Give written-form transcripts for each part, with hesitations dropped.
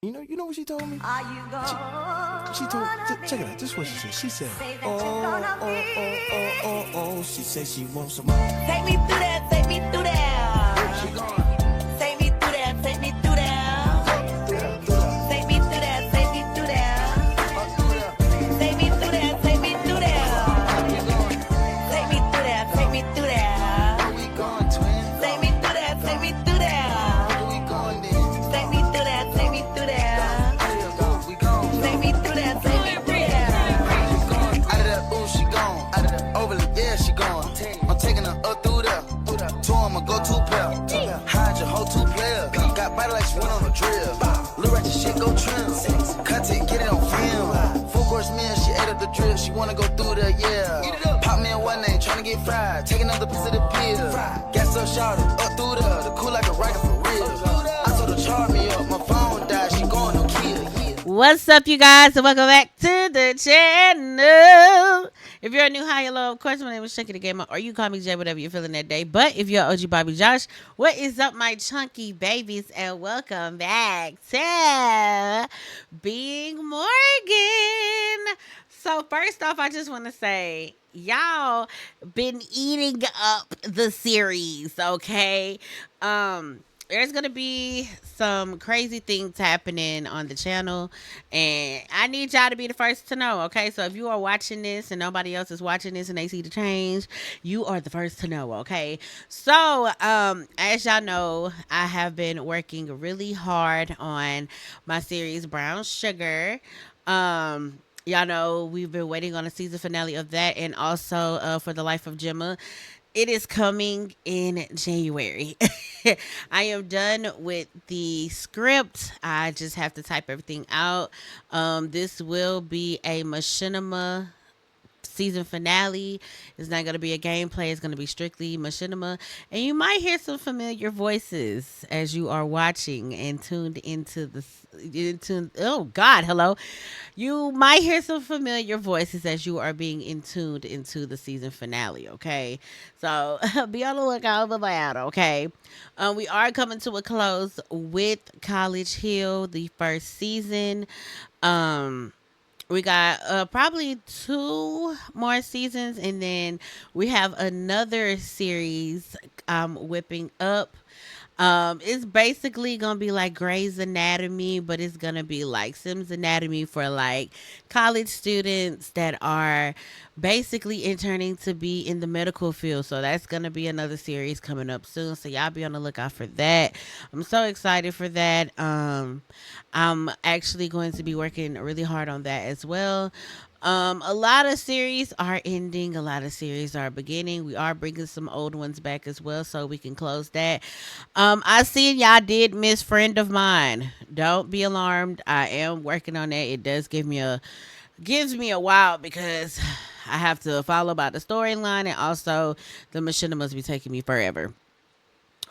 You know what she told me? Are you gonna She told. Check it out. This is what she said. She said, say that oh, you're gonna oh, be? oh, oh, oh, oh. She said she wants some more. Take me through that, take me through that. She going. Take me through that, take me through that. Take me through that, take me through that. Take me through that, take me through that. Take me through that, take me through that. Where we going, twin? Take me through that, take me through that. Where we going then? Take me through that, take me through that. We going. Take me through that, take me through that. Out of that, ooh, she gone. Out of that, overly, yeah, she gone. I'm taking her up through there. Two on my go-to pair. Hide your whole two player. Got body like she went on a drill. Little ratchet shit, go trim. Cut it, get it on film. Full course meal, she ate up the drip. She wanna go through there, yeah. Pop me in one name, tryna get fried. Take another piece of the pill. Gas up, shout up through there. The cool like a rider for real. I told her, charge me up. My phone died, she going no kill. What's up, you guys, and welcome back to the channel. If you're a new, hi, hello, of course, my name is Chunky the Gamer, or you call me Jay, whatever you're feeling that day. But if you're OG Bobby Josh, what is up, my chunky babies, and welcome back to Being Morgan. So first off, I just want to say, y'all been eating up the series, okay? There's gonna be some crazy things happening on the channel, and I need y'all to be the first to know, okay? So if you are watching this and nobody else is watching this and they see the change, you are the first to know, okay? So as y'all know, I have been working really hard on my series Brown Sugar. Y'all know we've been waiting on a season finale of that, and also for the Life of Gemma. It is coming in January. I am done with the script. I just have to type everything out. This will be a machinima season finale. It's not going to be a gameplay. It's going to be strictly machinima. And you might hear some familiar voices as you are watching and tuned into the oh God, hello. You might hear some familiar voices as you are being tuned into the season finale, okay? So be on the lookout for that, okay? We are coming to a close with College Hill, the first season. We got probably two more seasons, and then we have another series whipping up. It's basically gonna be like Grey's Anatomy, but it's gonna be like Sims Anatomy for like college students that are basically interning to be in the medical field. So that's gonna be another series coming up soon. So y'all be on the lookout for that. I'm so excited for that. I'm actually going to be working really hard on that as well. A lot of series are ending, a lot of series are beginning. We are bringing some old ones back as well, so we can close that. I see y'all did miss Friend of Mine. Don't be alarmed. I am working on that. It does gives me a while because I have to follow about the storyline, and also the machinima must be taking me forever.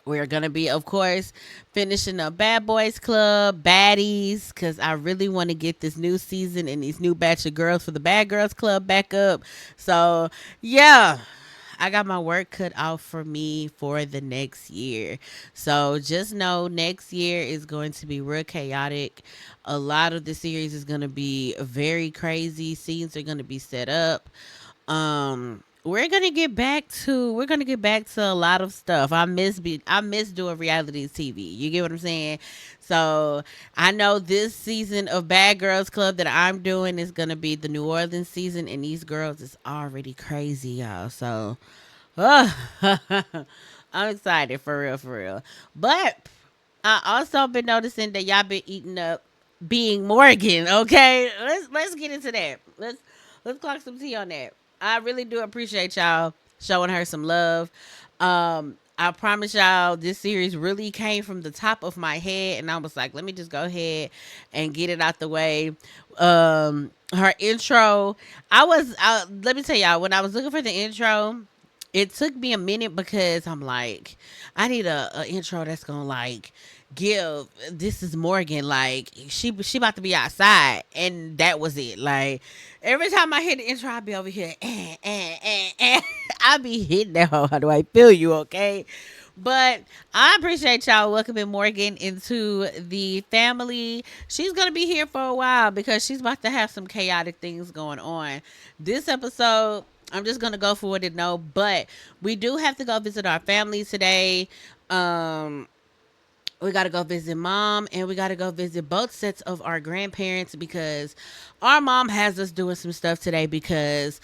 We're gonna be, of course, finishing up Bad Boys Club, Baddies, because I really want to get this new season and these new batch of girls for the Bad Girls Club back up. So, yeah, I got my work cut out for me for the next year. So just know next year is going to be real chaotic. A lot of the series is going to be very crazy. Scenes are going to be set up. We're gonna get back to a lot of stuff. I miss doing reality TV. You get what I'm saying? So I know this season of Bad Girls Club that I'm doing is gonna be the New Orleans season, and these girls is already crazy, y'all. So I'm excited for real, for real. But I also been noticing that y'all been eating up Being Morgan. Okay, let's get into that. Let's clock some tea on that. I really do appreciate y'all showing her some love. I promise y'all, this series really came from the top of my head, and I was like, let me just go ahead and get it out the way. Her intro, let me tell y'all, when I was looking for the intro, it took me a minute because I'm like, I need a intro that's gonna like give this is Morgan, like she about to be outside, and that was it. Like every time I hear the intro, I'll be over here, I be hitting that hoe. How do I feel you? Okay, But I appreciate y'all welcoming Morgan into the family. She's going to be here for a while because she's about to have some chaotic things going on. This episode, I'm just going to go for what it know, but we do have to go visit our family today. Um, we got to go visit mom and we got to go visit both sets of our grandparents because our mom has us doing some stuff today because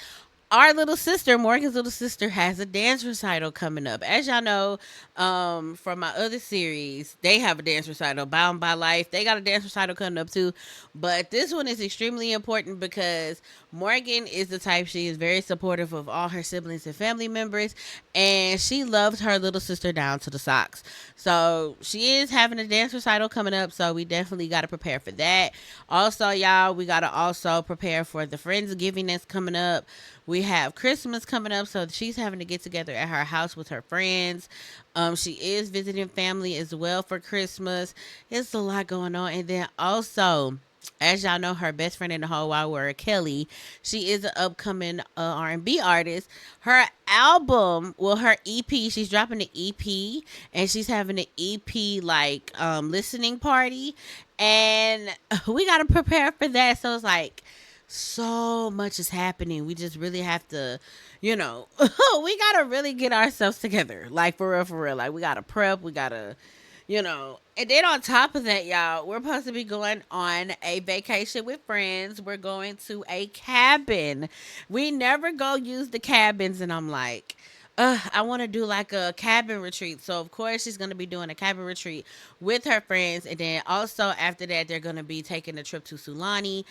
our little sister, Morgan's little sister, has a dance recital coming up. As y'all know, from my other series, they have a dance recital, Bound by Life. They got a dance recital coming up too. But this one is extremely important because Morgan is the type, she is very supportive of all her siblings and family members, and she loves her little sister down to the socks. So she is having a dance recital coming up, so we definitely got to prepare for that. Also, y'all, we got to also prepare for the Friendsgiving that's coming up. We have Christmas coming up, so she's having to get together at her house with her friends. She is visiting family as well for Christmas. It's a lot going on. And then also, as y'all know, her best friend in the whole wide world, Kelly, she is an upcoming R&B artist. Her album, well, her EP, she's dropping an EP, and she's having an EP like listening party, and we gotta prepare for that. So it's like so much is happening. We just really have to, we gotta really get ourselves together. Like for real, for real. Like we gotta prep. We gotta, And then on top of that, y'all, we're supposed to be going on a vacation with friends. We're going to a cabin. We never go use the cabins, and I'm like, I want to do like a cabin retreat. So of course she's gonna be doing a cabin retreat with her friends, and then also after that they're gonna be taking a trip to Sulani.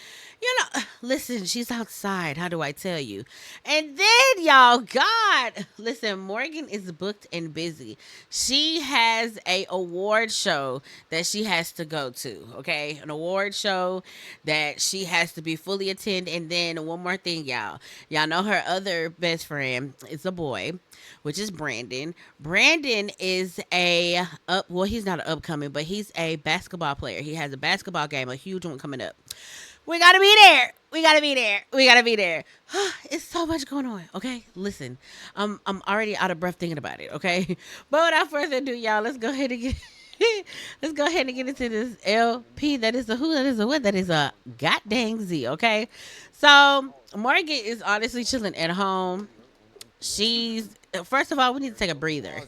Listen, she's outside. How do I tell you? And then y'all, God, listen, Morgan is booked and busy. She has a award show that she has to go to. Okay, an award show that she has to be fully attend. And then one more thing, y'all know her other best friend is a boy, which is Brandon. Brandon is he's not an upcoming, but he's a basketball player. He has a basketball game, a huge one coming up. We gotta be there. We gotta be there. We gotta be there. It's so much going on. Okay, listen, I'm already out of breath thinking about it. Okay, but without further ado, y'all, let's go ahead and get. Let's go ahead and get into this LP. That is a who, that is a what, that is a god dang Z. Okay, so Morgan is honestly chilling at home. She's First of all, we need to take a breather.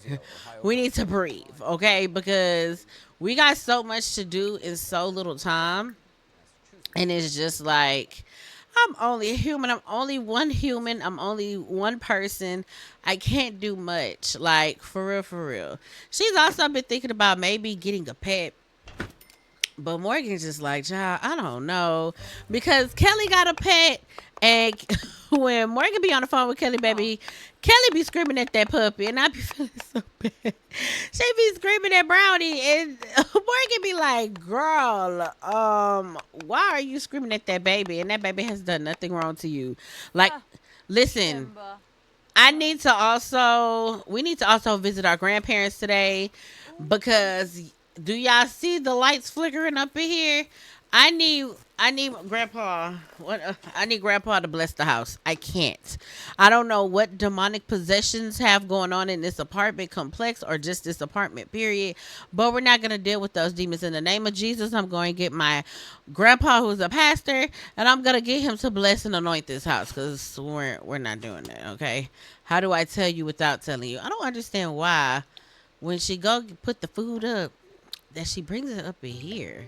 We need to breathe, okay? Because we got so much to do in so little time, and it's just like I'm only a human. I'm only one human. I'm only one person. I can't do much. Like for real, for real. She's also been thinking about maybe getting a pet. But Morgan's just like, child, I don't know. Because Kelly got a pet. And when Morgan be on the phone with Kelly, baby, Kelly be screaming at that puppy. And I be feeling so bad. She be screaming at Brownie. And Morgan be like, girl, why are you screaming at that baby? And that baby has done nothing wrong to you. Like, listen, we need to also visit our grandparents today because do y'all see the lights flickering up in here? I need grandpa. I need grandpa to bless the house. I can't. I don't know what demonic possessions have going on in this apartment complex or just this apartment period, but we're not going to deal with those demons in the name of Jesus. I'm going to get my grandpa who's a pastor and I'm going to get him to bless and anoint this house cuz we're not doing that, okay? How do I tell you without telling you? I don't understand why when she go put the food up that she brings it up in here.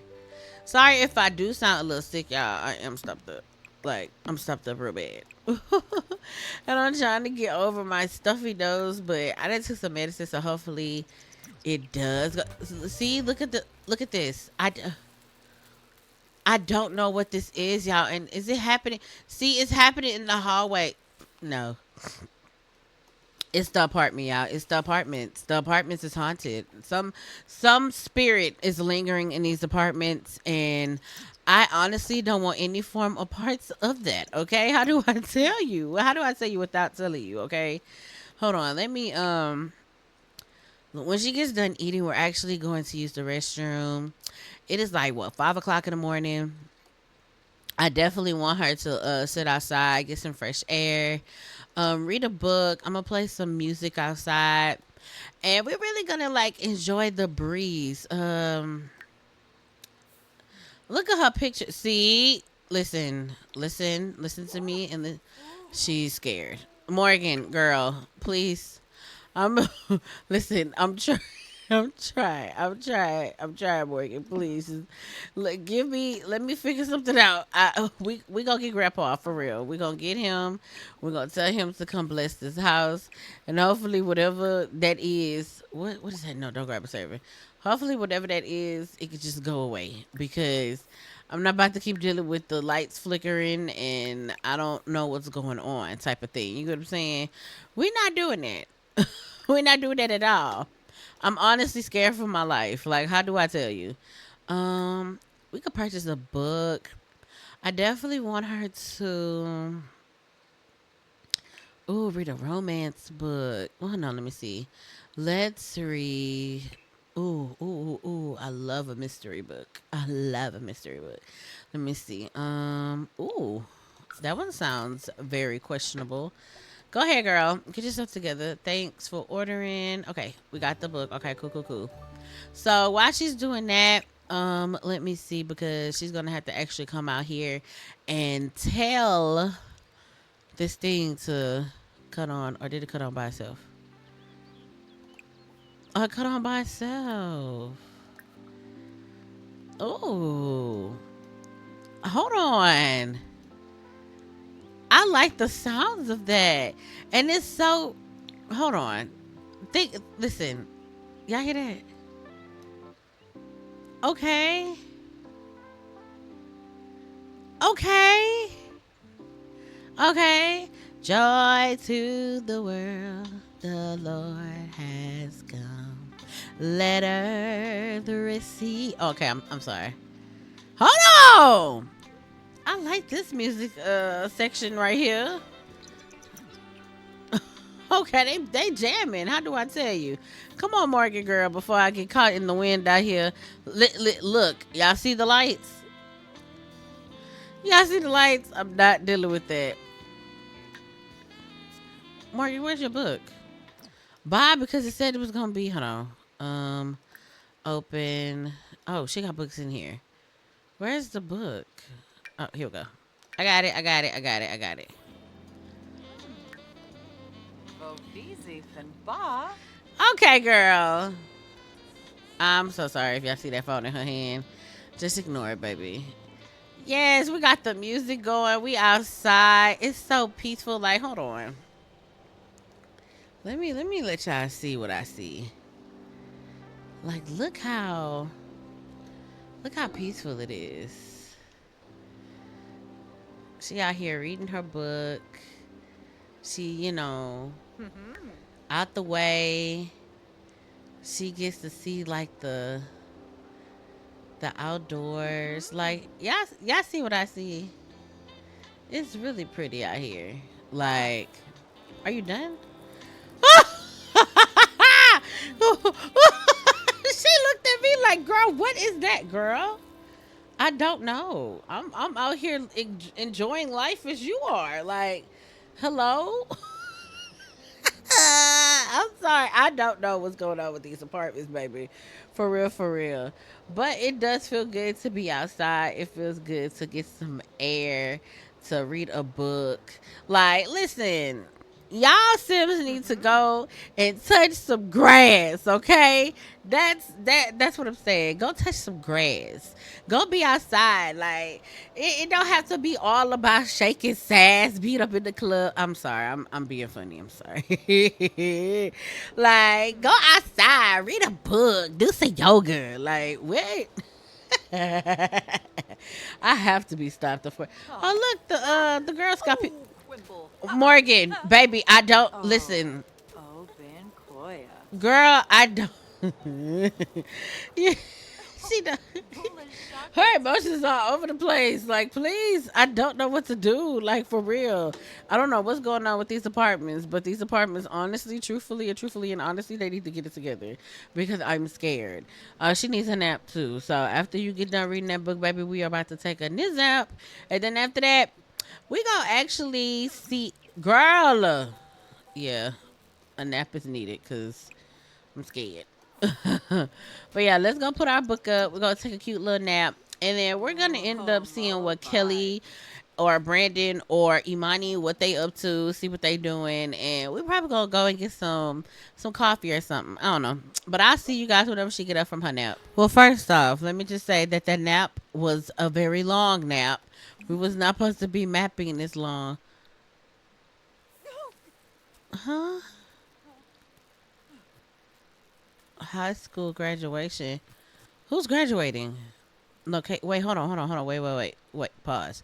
Sorry if I do sound a little sick, y'all. I am stuffed up. Like, I'm stuffed up real bad. And I'm trying to get over my stuffy nose, but I done took some medicine, so hopefully it does. See, look at this. I don't know what this is, y'all. And is it happening? See, it's happening in the hallway. No. It's the apartment, y'all. It's the apartments. The apartments is haunted. Some spirit is lingering in these apartments, and I honestly don't want any form or parts of that. Okay, how do I tell you? How do I tell you without telling you? Okay, hold on. Let me When she gets done eating, we're actually going to use the restroom. It is like what 5 o'clock in the morning. I definitely want her to sit outside, get some fresh air, read a book. I'm gonna play some music outside. And we're really gonna like enjoy the breeze. Look at her picture. See, listen to me, and she's scared. Morgan, girl, please. I'm listen. I'm trying. I'm trying, Morgan. Please, give me. Let me figure something out. We gonna get Grandpa for real. We gonna get him. We're gonna tell him to come bless this house, and hopefully, whatever that is, what is that? No, don't grab a servant. Hopefully, whatever that is, it could just go away because I'm not about to keep dealing with the lights flickering and I don't know what's going on type of thing. You know what I'm saying? We're not doing that. We're not doing that at all. I'm honestly scared for my life. Like, how do I tell you? Um, we could purchase a book. I definitely want her to read a romance book. Oh no, let me see. Let's read. I love a mystery book. I love a mystery book. Let me see. That one sounds very questionable. Go ahead, girl. Get yourself together. Thanks for ordering. Okay, we got the book. Okay, cool. So while she's doing that, let me see because she's gonna have to actually come out here and tell this thing to cut on, or did it cut on by itself? Oh, it cut on by itself. Oh, hold on. I like the sounds of that, and it's so. Hold on. Listen. Y'all hear that? Okay. Okay. Okay. Joy to the world, the Lord has come. Let earth receive. Okay, I'm sorry. Hold on. I like this music section right here. Okay, they jamming. How do I tell you? Come on, Morgan girl, before I get caught in the wind out here. Look, y'all see the lights? Y'all see the lights? I'm not dealing with that. Morgan, where's your book? Bye, because it said it was gonna be. Hold on. Open. Oh, she got books in here. Where's the book? Oh, here we go. I got it. Okay, girl. I'm so sorry if y'all see that phone in her hand. Just ignore it, baby. Yes, we got the music going. We outside. It's so peaceful. Like, hold on. Let me let y'all see what I see. Like, look how peaceful it is. She out here reading her book. She, out the way. She gets to see like the outdoors. Like, y'all see what I see? It's really pretty out here. Like, are you done? She looked at me like, girl, what is that, girl? I don't know. I'm out here enjoying life as you are. Like, hello. I'm sorry. I don't know what's going on with these apartments, baby. For real, for real. But it does feel good to be outside. It feels good to get some air, to read a book. Like, listen, y'all Sims need to go and touch some grass, okay? That's what I'm saying. Go touch some grass. Go be outside. Like, it don't have to be all about shaking sass, beat up in the club. I'm sorry. I'm being funny. I'm sorry. Like, go outside, read a book, do some yoga. Like, what? I have to be stopped. Oh, look, the Girl Scout. Morgan, baby, I don't listen. Girl, I don't. Yeah, she don't. Her emotions are all over the place. Like, please, I don't know what to do. Like, for real, I don't know what's going on with these apartments. But these apartments, honestly, truthfully, and honestly, they need to get it together because I'm scared. She needs a nap too. So after you get done reading that book, baby, we are about to take a nap, and then after that, we gonna actually see, girl. Yeah, a nap is needed because I'm scared. But yeah, let's go put our book up. We're gonna take a cute little nap, and then we're gonna end up seeing what Kelly or Brandon or Imani what they up to, see what they doing, and we probably gonna go and get some coffee or something. I don't know, but I'll see you guys whenever she get up from her nap. Well, first off, let me just say that that nap was a very long nap. We was not supposed to be mapping this long, huh? High school graduation. Who's graduating? Okay, wait, hold on, wait, pause.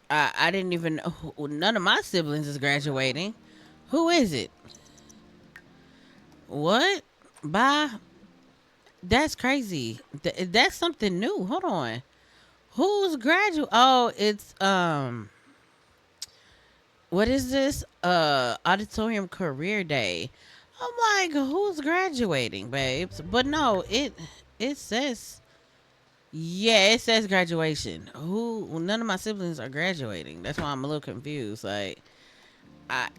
I didn't even know none of my siblings is graduating. Who is it? What? Bye. That's crazy. That's something new. Hold on. Who's graduate? Oh, it's what is this? Auditorium career day. I'm like, who's graduating, babes? But no, it says yeah, it says graduation. Who? None of my siblings are graduating. That's why I'm a little confused. Like,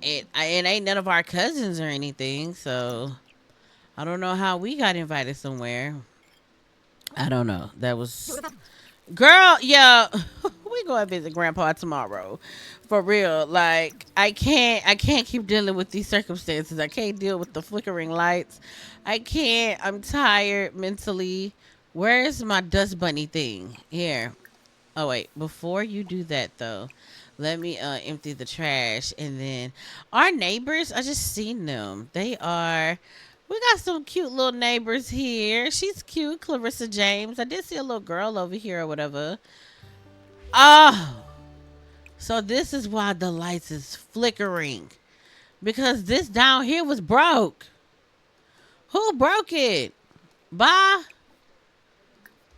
it ain't none of our cousins or anything. So I don't know how we got invited somewhere. I don't know. That was girl. Yeah, we go and visit Grandpa tomorrow, for real. Like I can't keep dealing with these circumstances. I can't deal with the flickering lights. I can't. I'm tired mentally. Where's my dust bunny thing? Here. Oh wait, before you do that though, let me empty the trash and then our neighbors, I just seen them. They are we got some cute little neighbors here. She's cute, Clarissa James. I did see a little girl over here or whatever. Oh, so this is why the lights is flickering. Because this down here was broke. Who broke it? Bye.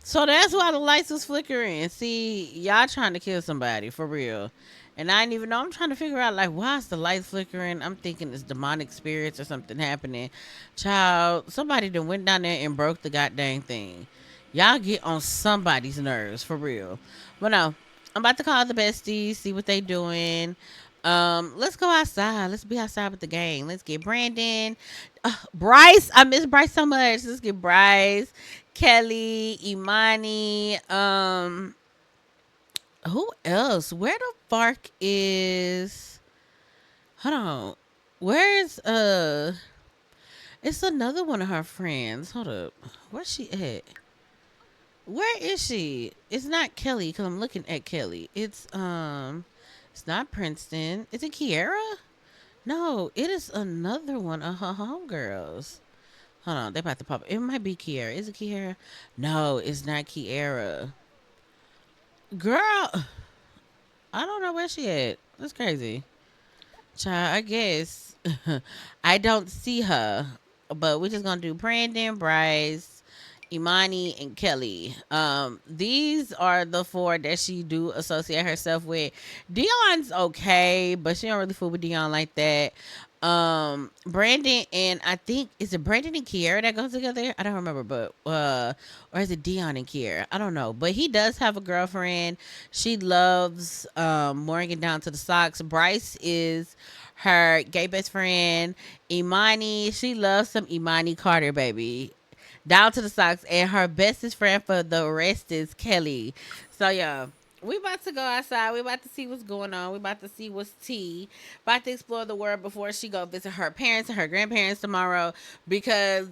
So that's why the lights was flickering. See, y'all trying to kill somebody for real. And I didn't even know. I'm trying to figure out like why is the lights flickering? I'm thinking it's demonic spirits or something happening. Child, somebody done went down there and broke the goddamn thing. Y'all get on somebody's nerves for real. But no, I'm about to call the besties, see what they doing. Let's go outside. Let's be outside with the gang. Let's get Brandon. Bryce. I miss Bryce so much. Let's get Bryce, Kelly, Imani. Who else? Where the fuck is? Hold on. Where's It's another one of her friends. Hold up. Where's she at? Where is she? It's not Kelly because I'm looking at Kelly. It's not Princeton. Is it Kiera? No, it is another one of her homegirls. Hold on, they about to pop. It might be Kiera. Is it Kiera? No, it's not Kiera. Girl, I don't know where she at. That's crazy. Child, I guess I don't see her. But we're just gonna do Brandon, Bryce, Imani, and Kelly. These are the four that she do associate herself with. Dion's okay, but she don't really fool with Dion like that. Brandon and I think is it Brandon and Kiera that goes together? I don't remember, but or is it Dion and Kiera? I don't know. But he does have a girlfriend. She loves Morgan down to the socks. Bryce is her gay best friend. Imani, she loves some Imani Carter, baby. Down to the socks. And her bestest friend for the rest is Kelly. So yeah. We about to go outside. We about to see what's going on. We about to see what's tea. About to explore the world before she go visit her parents and her grandparents tomorrow because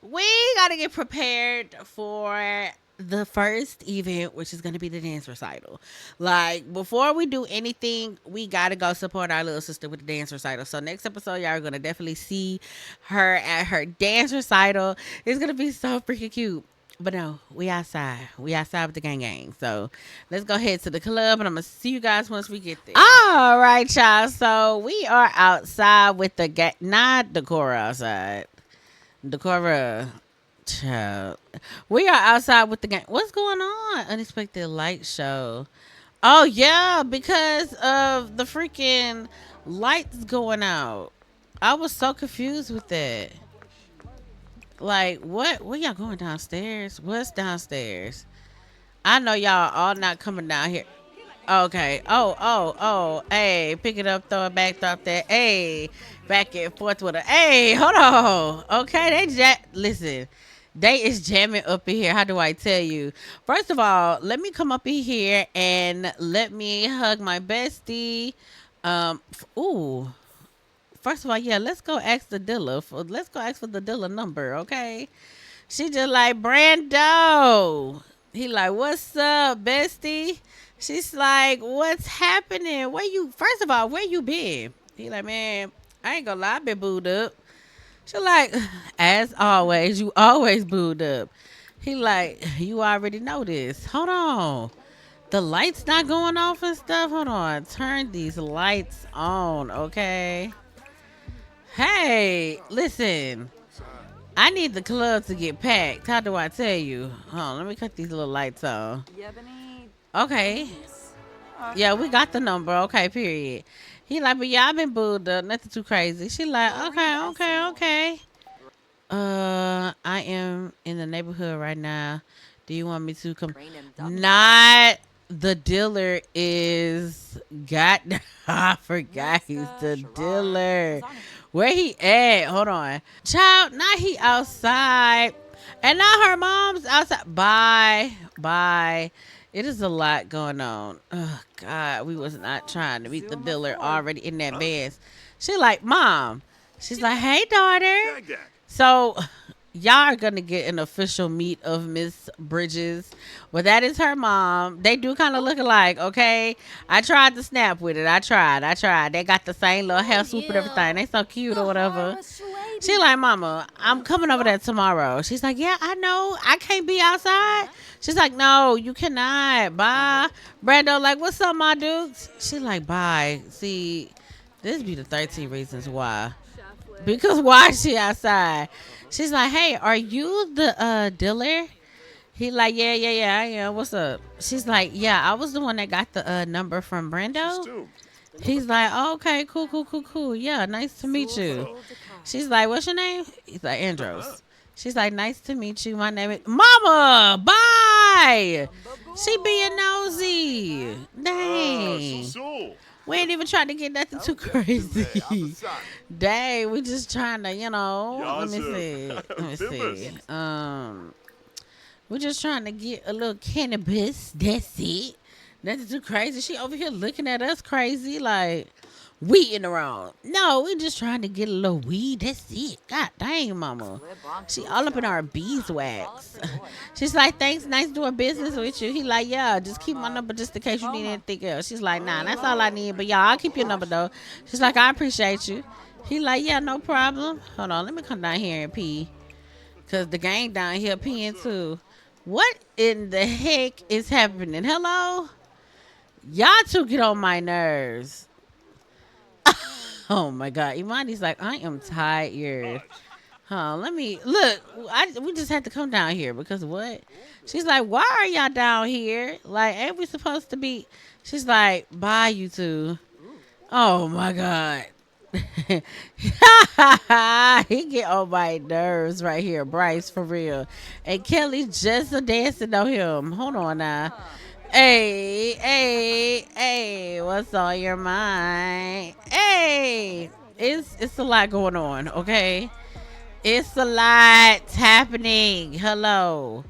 we gotta get prepared for the first event, which is gonna be the dance recital. Like before we do anything, we gotta go support our little sister with the dance recital. So next episode, y'all are gonna definitely see her at her dance recital. It's gonna be so freaking cute. But no, we outside. We outside with the gang gang. So let's go head to the club and I'm gonna see you guys once we get there. All right, y'all. So we are outside with the gang, not Decora outside. Decora, child. We are outside with the gang. What's going on? Unexpected light show. Oh yeah, because of the freaking lights going out. I was so confused with that. Like what? Where y'all going downstairs? What's downstairs? I know y'all all not coming down here. Okay. Oh. Hey, pick it up, throw it back, drop that. Hey, back and forth with a. Hey, hold on. Okay, listen. They is jamming up in here. How do I tell you? First of all, let me come up in here and let me hug my bestie. Ooh. First of all, yeah, let's go ask the dealer. Let's go ask for the dealer number, okay? She just like, Brando. He like, what's up, bestie? She's like, what's happening? First of all, where you been? He like, man, I ain't gonna lie, I been booed up. She like, as always, you always booed up. He like, you already know this. Hold on. The lights not going off and stuff. Hold on. Turn these lights on, okay? Hey, listen. I need the club to get packed. How do I tell you? Hold on, let me cut these little lights on. Okay. Yeah, we got the number. Okay, period. He like, but yeah, I've been booed up. Nothing too crazy. She like, okay. I am in the neighborhood right now. Do you want me to come? Not the dealer is got. I forgot he's the dealer. Where he at? Hold on, child. Not he outside, and not her mom's outside. Bye. It is a lot going on. Oh God, we was not trying to meet the dealer already in that mess. She like, mom. She's like, hey daughter. So y'all are gonna get an official meet of Miss Bridges. Well, that is her mom. They do kind of look alike, okay? I tried to snap with it. I tried. They got the same little hair swoop and everything. They so cute or whatever. She like, mama, I'm coming over there tomorrow. She's like, yeah, I know. I can't be outside. She's like, no, you cannot. Bye. Brando like, what's up, my dudes? She like, bye. See, this be the 13 reasons why. Because why is she outside? She's like, hey, are you the dealer? He like, yeah, I am. What's up? She's like, yeah, I was the one that got the number from Brando. He's like, oh, okay, cool. Yeah, nice to meet you. She's like, what's your name? He's like, Andros. She's like, nice to meet you. My name is Mama. Bye. She being nosy. Dang. We ain't even trying to get nothing too crazy. Dang, we just trying to, let me see. We're just trying to get a little cannabis. That's it. Nothing too crazy. She over here looking at us crazy like we in the wrong. No, we just trying to get a little weed. That's it. God dang, mama. She all up in our beeswax. She's like, thanks, nice doing business with you. He like, yeah, just keep my number just in case you need anything else. She's like, nah, that's all I need. But y'all, I'll keep your number though. She's like, I appreciate you. He like, yeah, no problem. Hold on, let me come down here and pee. Cause the gang down here peeing too. What in the heck is happening? Hello? Y'all two get on my nerves. Oh my God. Imani's like, I am tired. Let me look. We just had to come down here because what? She's like, why are y'all down here? Like, ain't we supposed to be? She's like, bye, you two. Oh my God. He get on my nerves right here, Bryce, for real. And Kelly just a dancing on him. Hold on now. Hey, what's on your mind? Hey, it's a lot going on, okay? It's a lot happening. Hello.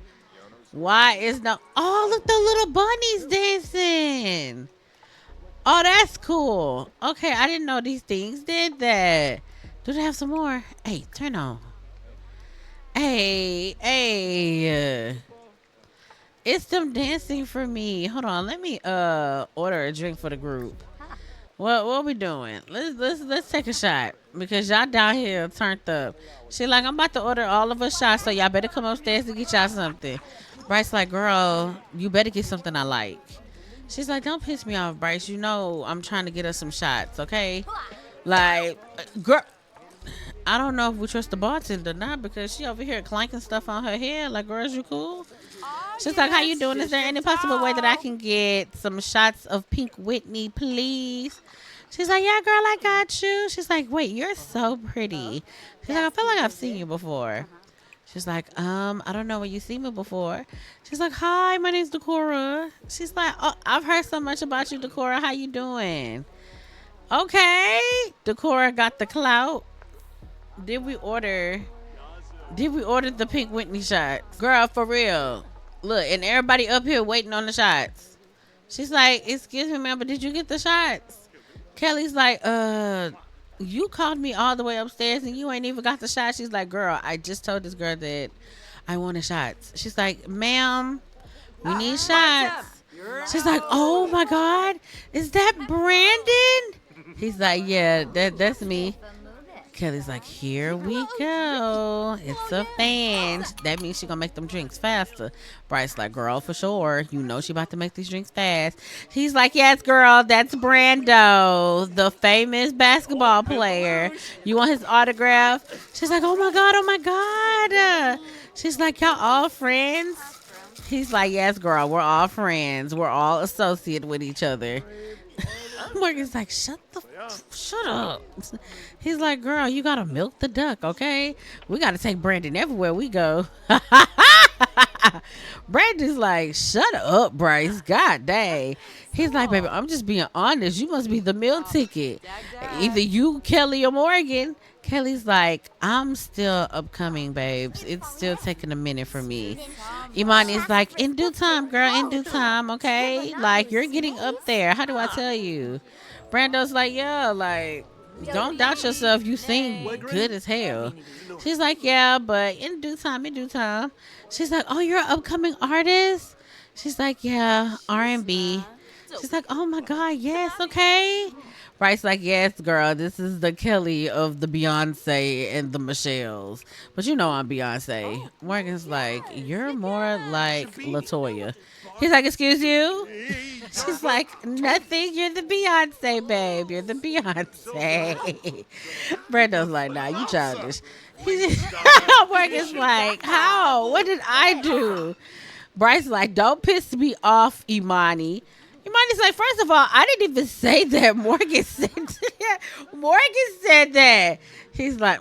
Why is no all of the little bunnies dancing? Oh, that's cool. Okay, I didn't know these things did that. Do they have some more? Hey, turn on. Hey. It's them dancing for me. Hold on, let me order a drink for the group. What we doing? Let's take a shot because y'all down here turned up. She like, I'm about to order all of us shots, so y'all better come upstairs to get y'all something. Bryce like, girl, you better get something I like. She's like, don't piss me off, Bryce. You know I'm trying to get us some shots, okay? Like, girl, I don't know if we trust the bartender or not because she over here clanking stuff on her head. Like, girls, you cool? She's like, how you doing? Is there any possible way that I can get some shots of Pink Whitney, please? She's like, yeah, girl, I got you. She's like, wait, you're so pretty. She's like, I feel like I've seen you before. She's like, I don't know where you seen me before. She's like, hi, my name's Decora. She's like, oh, I've heard so much about you, Decora. How you doing? Okay. Decora got the clout. Did we order? Did we order the pink Whitney shots? Girl, for real. Look, and everybody up here waiting on the shots. She's like, excuse me, ma'am, but did you get the shots? Kelly's like, you called me all the way upstairs and you ain't even got the shot. She's like, girl, I just told this girl that I wanted shots. She's like, ma'am, we need shots. She's like, oh my God, is that Brandon? He's like, yeah, that's me. Kelly's like, here we go. It's a fan. That means she gonna make them drinks faster. Bryce like, girl, for sure. You know she about to make these drinks fast. He's like, yes, girl, that's Brando, the famous basketball player. You want his autograph? She's like, oh my God, oh my God. She's like, y'all all friends? He's like, yes, girl, we're all friends. We're all associated with each other. Morgan's like, shut up. He's like, girl, you gotta milk the duck, okay? We gotta take Brandon everywhere we go. Brandon's like, shut up, Bryce. God dang. He's like, baby, I'm just being honest. You must be the meal ticket. Either you, Kelly, or Morgan. Kelly's like, I'm still upcoming, babes. It's still taking a minute for me. Imani's like, in due time, girl, in due time, okay? Like, you're getting up there. How do I tell you? Brando's like, yeah, like, don't doubt yourself. You sing good as hell. She's like, yeah, but in due time, in due time. She's like, oh, you're an upcoming artist? She's like, yeah, R&B. She's like, oh my God, yes, okay. Bryce like, yes, girl, this is the Kelly of the Beyonce and the Michelles. But you know I'm Beyonce. Morgan's like, you're more like LaToya. He's like, excuse you? She's like, nothing. You're the Beyonce, babe. You're the Beyonce. Brando's like, nah, you childish. Morgan's like, how? What did I do? Bryce's like, don't piss me off, Imani. Imani's like, first of all, I didn't even say that. Morgan said that. Morgan said that. He's like,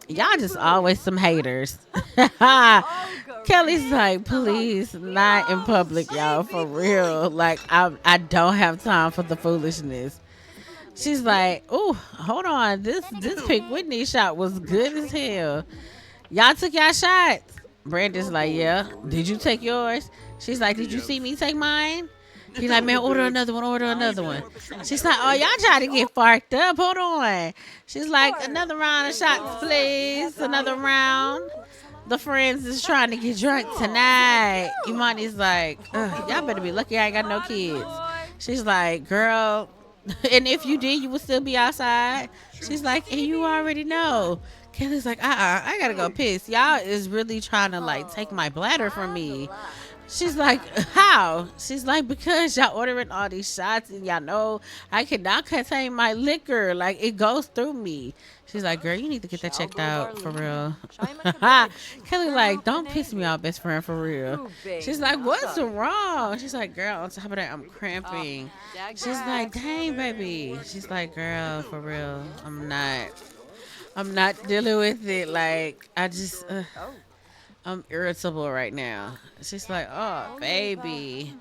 y'all just always some haters. Kelly's like, please, not in public, y'all, for real. Like, I don't have time for the foolishness. She's like, oh, hold on. This Pink Whitney shot was good as hell. Y'all took y'all shots. Brandon's like, yeah. Did you take yours? She's like, did you see me take mine? He's like, man, order another one. She's like, oh, y'all trying to get farked up. Hold on. She's like, another round of shots, please. Another round. The friends is trying to get drunk tonight. Imani's like, y'all better be lucky I ain't got no kids. She's like, girl, and if you did, you would still be outside. She's like, and you already know. Kelly's like, I gotta go piss. Y'all is really trying to like take my bladder from me. She's like, how? She's like, because y'all ordering all these shots and y'all know I cannot contain my liquor. Like, it goes through me. She's like, girl, you need to get that checked out for real. Kelly like, don't piss me off, best friend, for real. She's like, what's wrong? She's like, girl, on top of that, I'm cramping. She's like, dang, baby. She's like, girl, for real, I'm not dealing with it. Like, I'm irritable right now. She's like, oh, baby.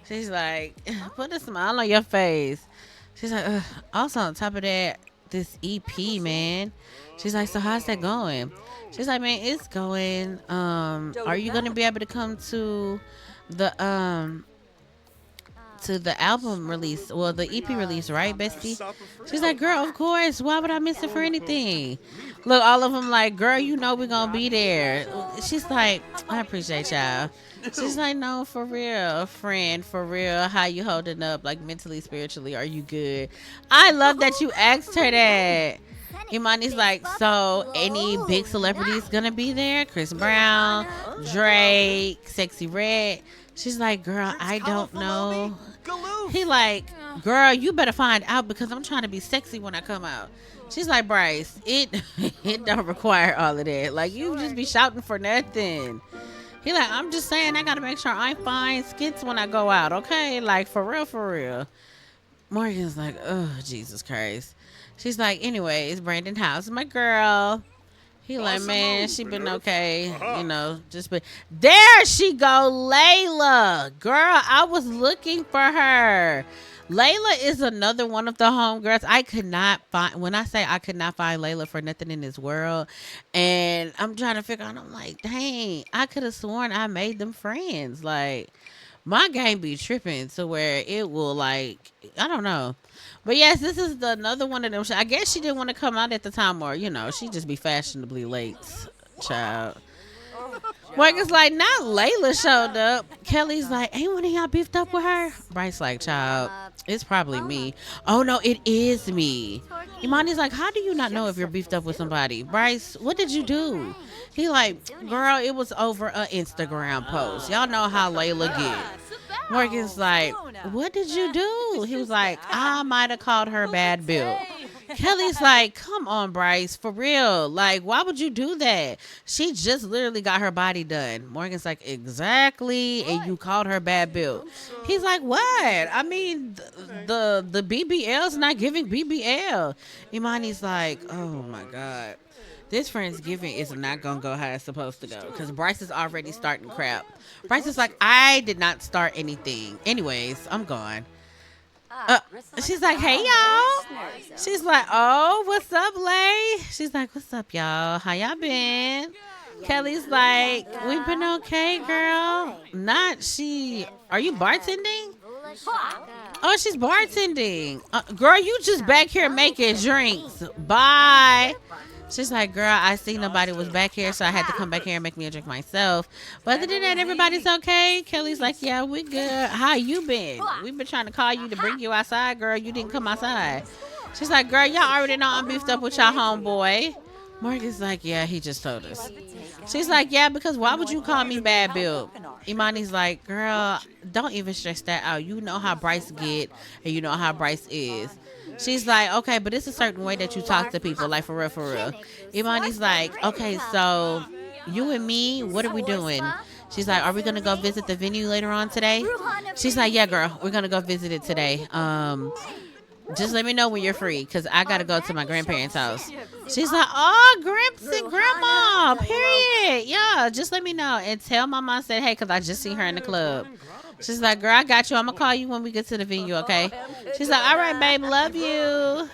She's like, put a smile on your face. She's like, also on top of that, this EP, man. She's like, so how's that going? She's like, man, it's going. Are you gonna be able to come to the album release, well, the EP release, right, bestie? She's like, girl, of course. Why would I miss it for anything? Look, all of them like, girl, you know we're gonna be there. She's like, I appreciate y'all. She's like, no, for real, friend, for real. How you holding up, like mentally, spiritually? Are you good? I love that you asked her that. Imani's like, so any big celebrities gonna be there? Chris Brown, Drake, Sexy Red. She's like, girl, I don't know. He like, girl, you better find out because I'm trying to be sexy when I come out. She's like, Bryce, it don't require all of that. Like, you just be shouting for nothing. He like, I'm just saying I gotta make sure I find skits when I go out, okay? Like, for real, for real. Morgan's like, oh, Jesus Christ. She's like, anyways, Brandon House, my girl. He like, man, she been okay. You know, just been. There she go, Layla. Girl, I was looking for her. Layla is another one of the homegirls. I could not find, when I say I could not find Layla for nothing in this world. And I'm trying to figure out, I'm like, dang, I could have sworn I made them friends. Like, my game be tripping to where it will, like, I don't know. But yes, this is another one of them. I guess she didn't want to come out at the time, or, you know, she just be fashionably late, child. Morgan's like, not Layla showed up. Kelly's like, ain't one of y'all beefed up with her? Bryce like, child, it's probably me. Oh, no, it is me. Imani's like, how do you not know if you're beefed up with somebody? Bryce, what did you do? He like, girl, it was over an Instagram post. Y'all know how Layla get. Morgan's like, what did you do? He was like, I might have called her bad built. Kelly's like, come on, Bryce, for real. Like, why would you do that? She just literally got her body done. Morgan's like, exactly. And you called her bad built. He's like, what? I mean, the BBL's not giving BBL. Imani's like, oh my God. This Friendsgiving is not going to go how it's supposed to go because Bryce is already starting crap. Bryce is like, I did not start anything. Anyways, I'm gone. She's like, hey, y'all. She's like, oh, what's up, Lay? She's like, what's up, y'all? How y'all been? Kelly's like, we've been okay, girl. Not she. Are you bartending? Oh, she's bartending. Girl, you just back here making drinks. Bye. She's like, girl, I seen nobody was back here, so I had to come back here and make me a drink myself. But other than that, everybody's okay. Kelly's like, yeah, we good. How you been? We've been trying to call you to bring you outside, girl. You didn't come outside. She's like, girl, y'all already know I'm beefed up with y'all homeboy. Morgan's like, yeah, he just told us. She's like, yeah, because why would you call me bad built? Imani's like, girl, don't even stress that out. You know how Bryce get, and you know how Bryce is. She's like, okay, but it's a certain way that you talk to people, like for real, for real. Imani's like, okay, so you and me, what are we doing? She's like, are we going to go visit the venue later on today? She's like, yeah, girl, we're going to go visit it today. Just let me know when you're free because I got to go to my grandparents' house. She's like, oh, Gramps and Grandma, period. Yeah, just let me know. And tell my mom I said, hey, because I just seen her in the club. She's like, girl, I got you. I'm going to call you when we get to the venue, okay? She's like, all right, babe, love you.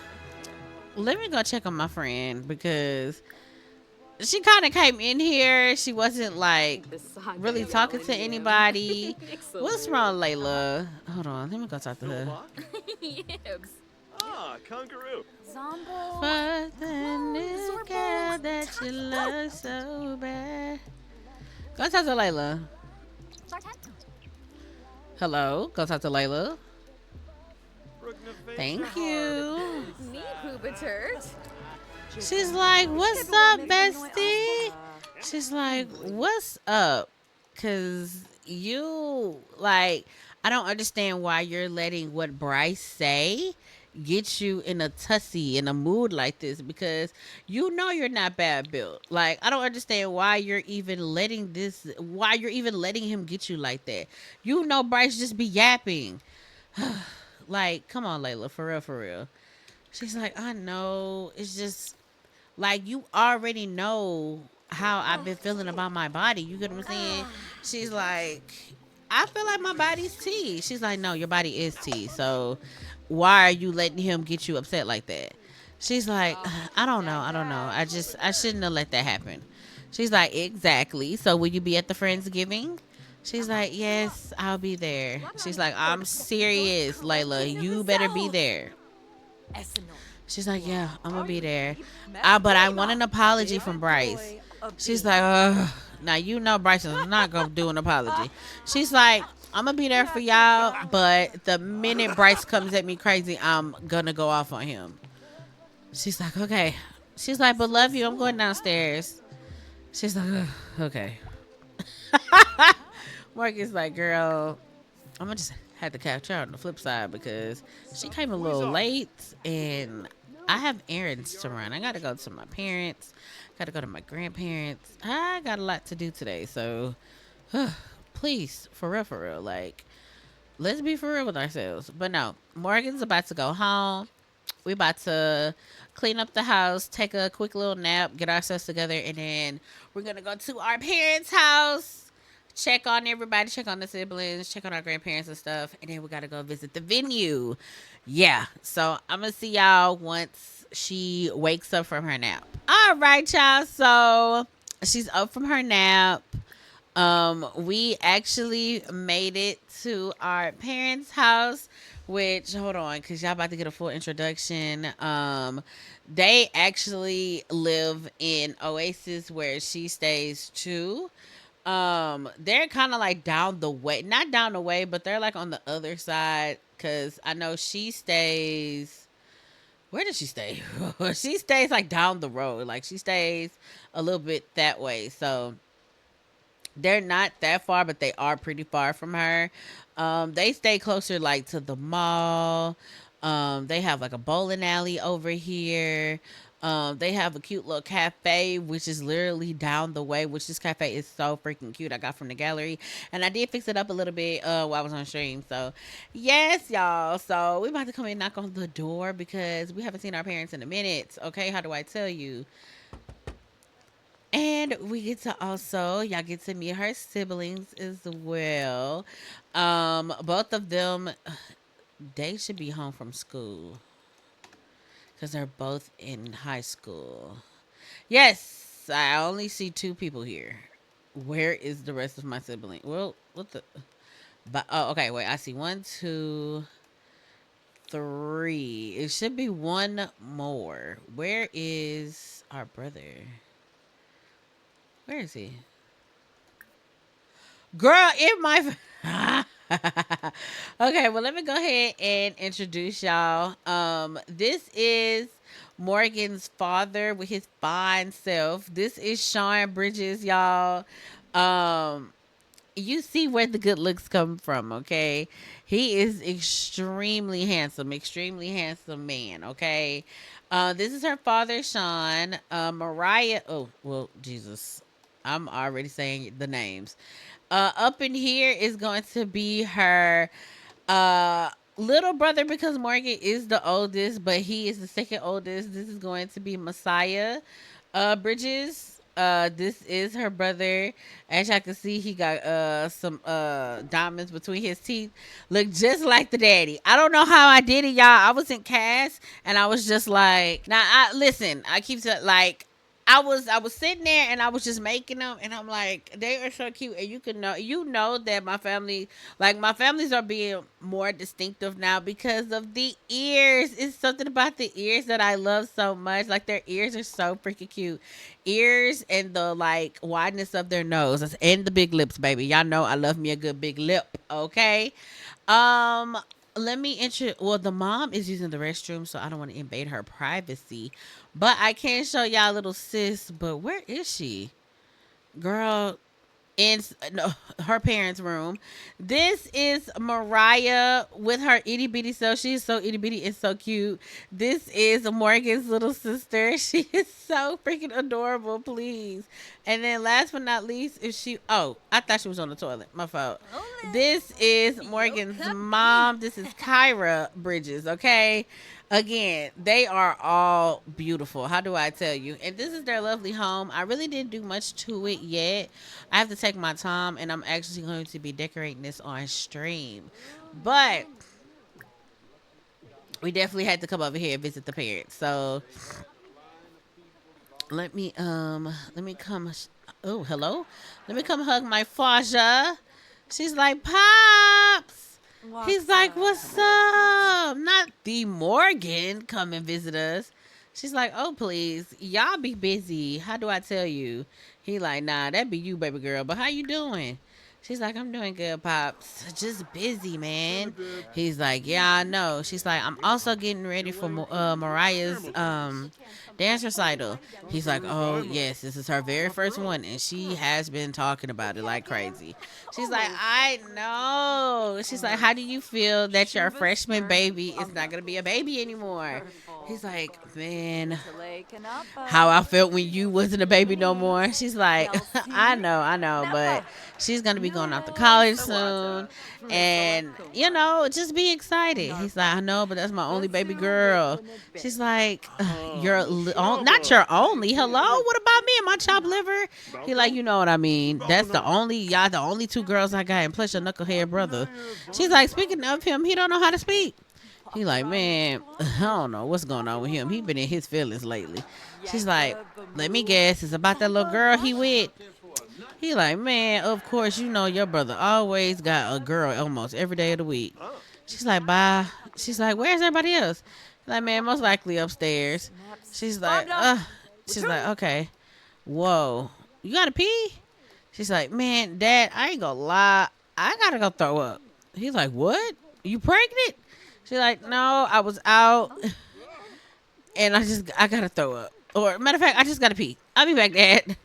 Let me go check on my friend because she kind of came in here. She wasn't, like, really talking to anybody. What's wrong, Layla? Hold on. Let me go talk to her. Kangaroo. But the new girl that you love so bad. Go talk to Layla. Hello, go talk to Layla. Thank you. She's like, what's up, bestie? She's like, what's up? Because you, like, I don't understand why you're letting what Bryce say get you in a tussy, in a mood like this, because you know you're not bad built. Like, I don't understand why you're even letting him get you like that. You know Bryce just be yapping. Like, come on, Layla, for real, for real. She's like, I know. It's just, like, you already know how I've been feeling about my body. You get what I'm saying? She's like, I feel like my body's tea. She's like, no, your body is tea. So why are you letting him get you upset like that? She's like, I don't know. I shouldn't have let that happen. She's like, exactly. So will you be at the Friendsgiving? She's like, yes, I'll be there. She's like, I'm serious, Layla. You better be there. She's like, yeah, I'm going to be there. But I want an apology from Bryce. She's like, now you know Bryce is not going to do an apology. She's like, I'm going to be there for y'all, but the minute Bryce comes at me crazy, I'm going to go off on him. She's like, okay. She's like, but love you, I'm going downstairs. She's like, ugh, okay. Morgan's like, girl, I'm going to just have to catch her on the flip side because she came a little late and I have errands to run. I got to go to my parents. Got to go to my grandparents. I got a lot to do today. So, please, for real, like, let's be for real with ourselves. But no, Morgan's about to go home. We about to clean up the house, take a quick little nap, get ourselves together, and then we're gonna go to our parents' house, check on everybody, check on the siblings, check on our grandparents and stuff, and then we gotta go visit the venue. Yeah. So I'm gonna see y'all once she wakes up from her nap. All right, y'all. So she's up from her nap. We actually made it to our parents' house, which hold on, cause y'all about to get a full introduction. They actually live in Oasis where she stays too. They're kind of like down the way, not down the way, but they're like on the other side. Cause I know she stays. Where does she stay? She stays like down the road. Like she stays a little bit that way. So they're not that far, but they are pretty far from her. They stay closer like to the mall. They have like a bowling alley over here. They have a cute little cafe, which is literally down the way, which this cafe is so freaking cute. I got from the gallery and I did fix it up a little bit while I was on stream. So yes, y'all. So we about to come and knock on the door because we haven't seen our parents in a minute. Okay, how do I tell you? And we get to also y'all get to meet her siblings as well. Both of them they should be home from school because they're both in high school. Yes, I only see two people here. Where is the rest of my sibling? Well, what the? But oh, okay. Wait, I see one, two, three. It should be one more. Where is our brother? Where is he? Girl, in my okay, well let me go ahead and introduce y'all. This is Morgan's father with his fine self. This is Sean Bridges, y'all. Um, you see where the good looks come from, okay? He is extremely handsome man, okay? This is her father, Sean. Mariah. Oh, well, Jesus. I'm already saying the names. Up in here is going to be her little brother because Morgan is the oldest, but he is the second oldest. This is going to be Messiah Bridges. This is her brother. As y'all can see, he got some diamonds between his teeth. Look just like the daddy. I don't know how I did it, y'all. I was in cast and I was just like, now I listen, I keep like I was sitting there and I was just making them and I'm like they are so cute and you know that my family like my families are being more distinctive now because of the ears. It's something about the ears that I love so much. Like their ears are so freaking cute. Ears and the like wideness of their nose and the big lips, baby. Y'all know I love me a good big lip. Okay. Um, let me intro. Well, the mom is using the restroom, so I don't want to invade her privacy. But I can show y'all little sis. But where is she, girl? In no, her parents' room. This is Mariah with her itty bitty self. She's so itty bitty and so cute. This is Morgan's little sister. She is so freaking adorable, please. And then last but not least is she. Oh, I thought she was on the toilet. My fault. This is Morgan's mom. This is Kyra Bridges. Okay. Again, they are all beautiful. How do I tell you? And this is their lovely home. I really didn't do much to it yet. I have to take my time, and I'm actually going to be decorating this on stream. But we definitely had to come over here and visit the parents. So let me come. Oh, hello. Let me come hug my Faja. She's like, Pops. He's like, what's up? Not the Morgan come and visit us. She's like, oh, please. Y'all be busy. How do I tell you? He like, nah, that be you, baby girl. But how you doing? She's like, I'm doing good, Pops. Just busy, man. He's like, yeah, I know. She's like, I'm also getting ready for Mariah's dance recital. He's like, oh, yes, this is her very first one. And she has been talking about it like crazy. She's like, I know. She's like, how do you feel that your freshman baby is not going to be a baby anymore? He's like, man, how I felt when you wasn't a baby no more. She's like, I know, but she's gonna be going off to college soon, and just be excited. He's like, I know, but that's my only baby girl. She's like, not your only. Hello, what about me and my chopped liver? He like, you know what I mean. That's the only two girls I got, and plus your knucklehead brother. She's like, speaking of him, he don't know how to speak. He like, man, I don't know what's going on with him. He been in his feelings lately. She's like, let me guess, it's about that little girl he with. He like, man, of course, your brother always got a girl almost every day of the week. She's like, bye. She's like, where's everybody else? Like, man, most likely upstairs. She's like, okay. Whoa, you gotta pee? She's like, man, Dad, I ain't gonna lie, I gotta go throw up. He's like, what? You pregnant? She's like, no, I was out, and I gotta throw up. Or, matter of fact, I just gotta pee. I'll be back, Dad.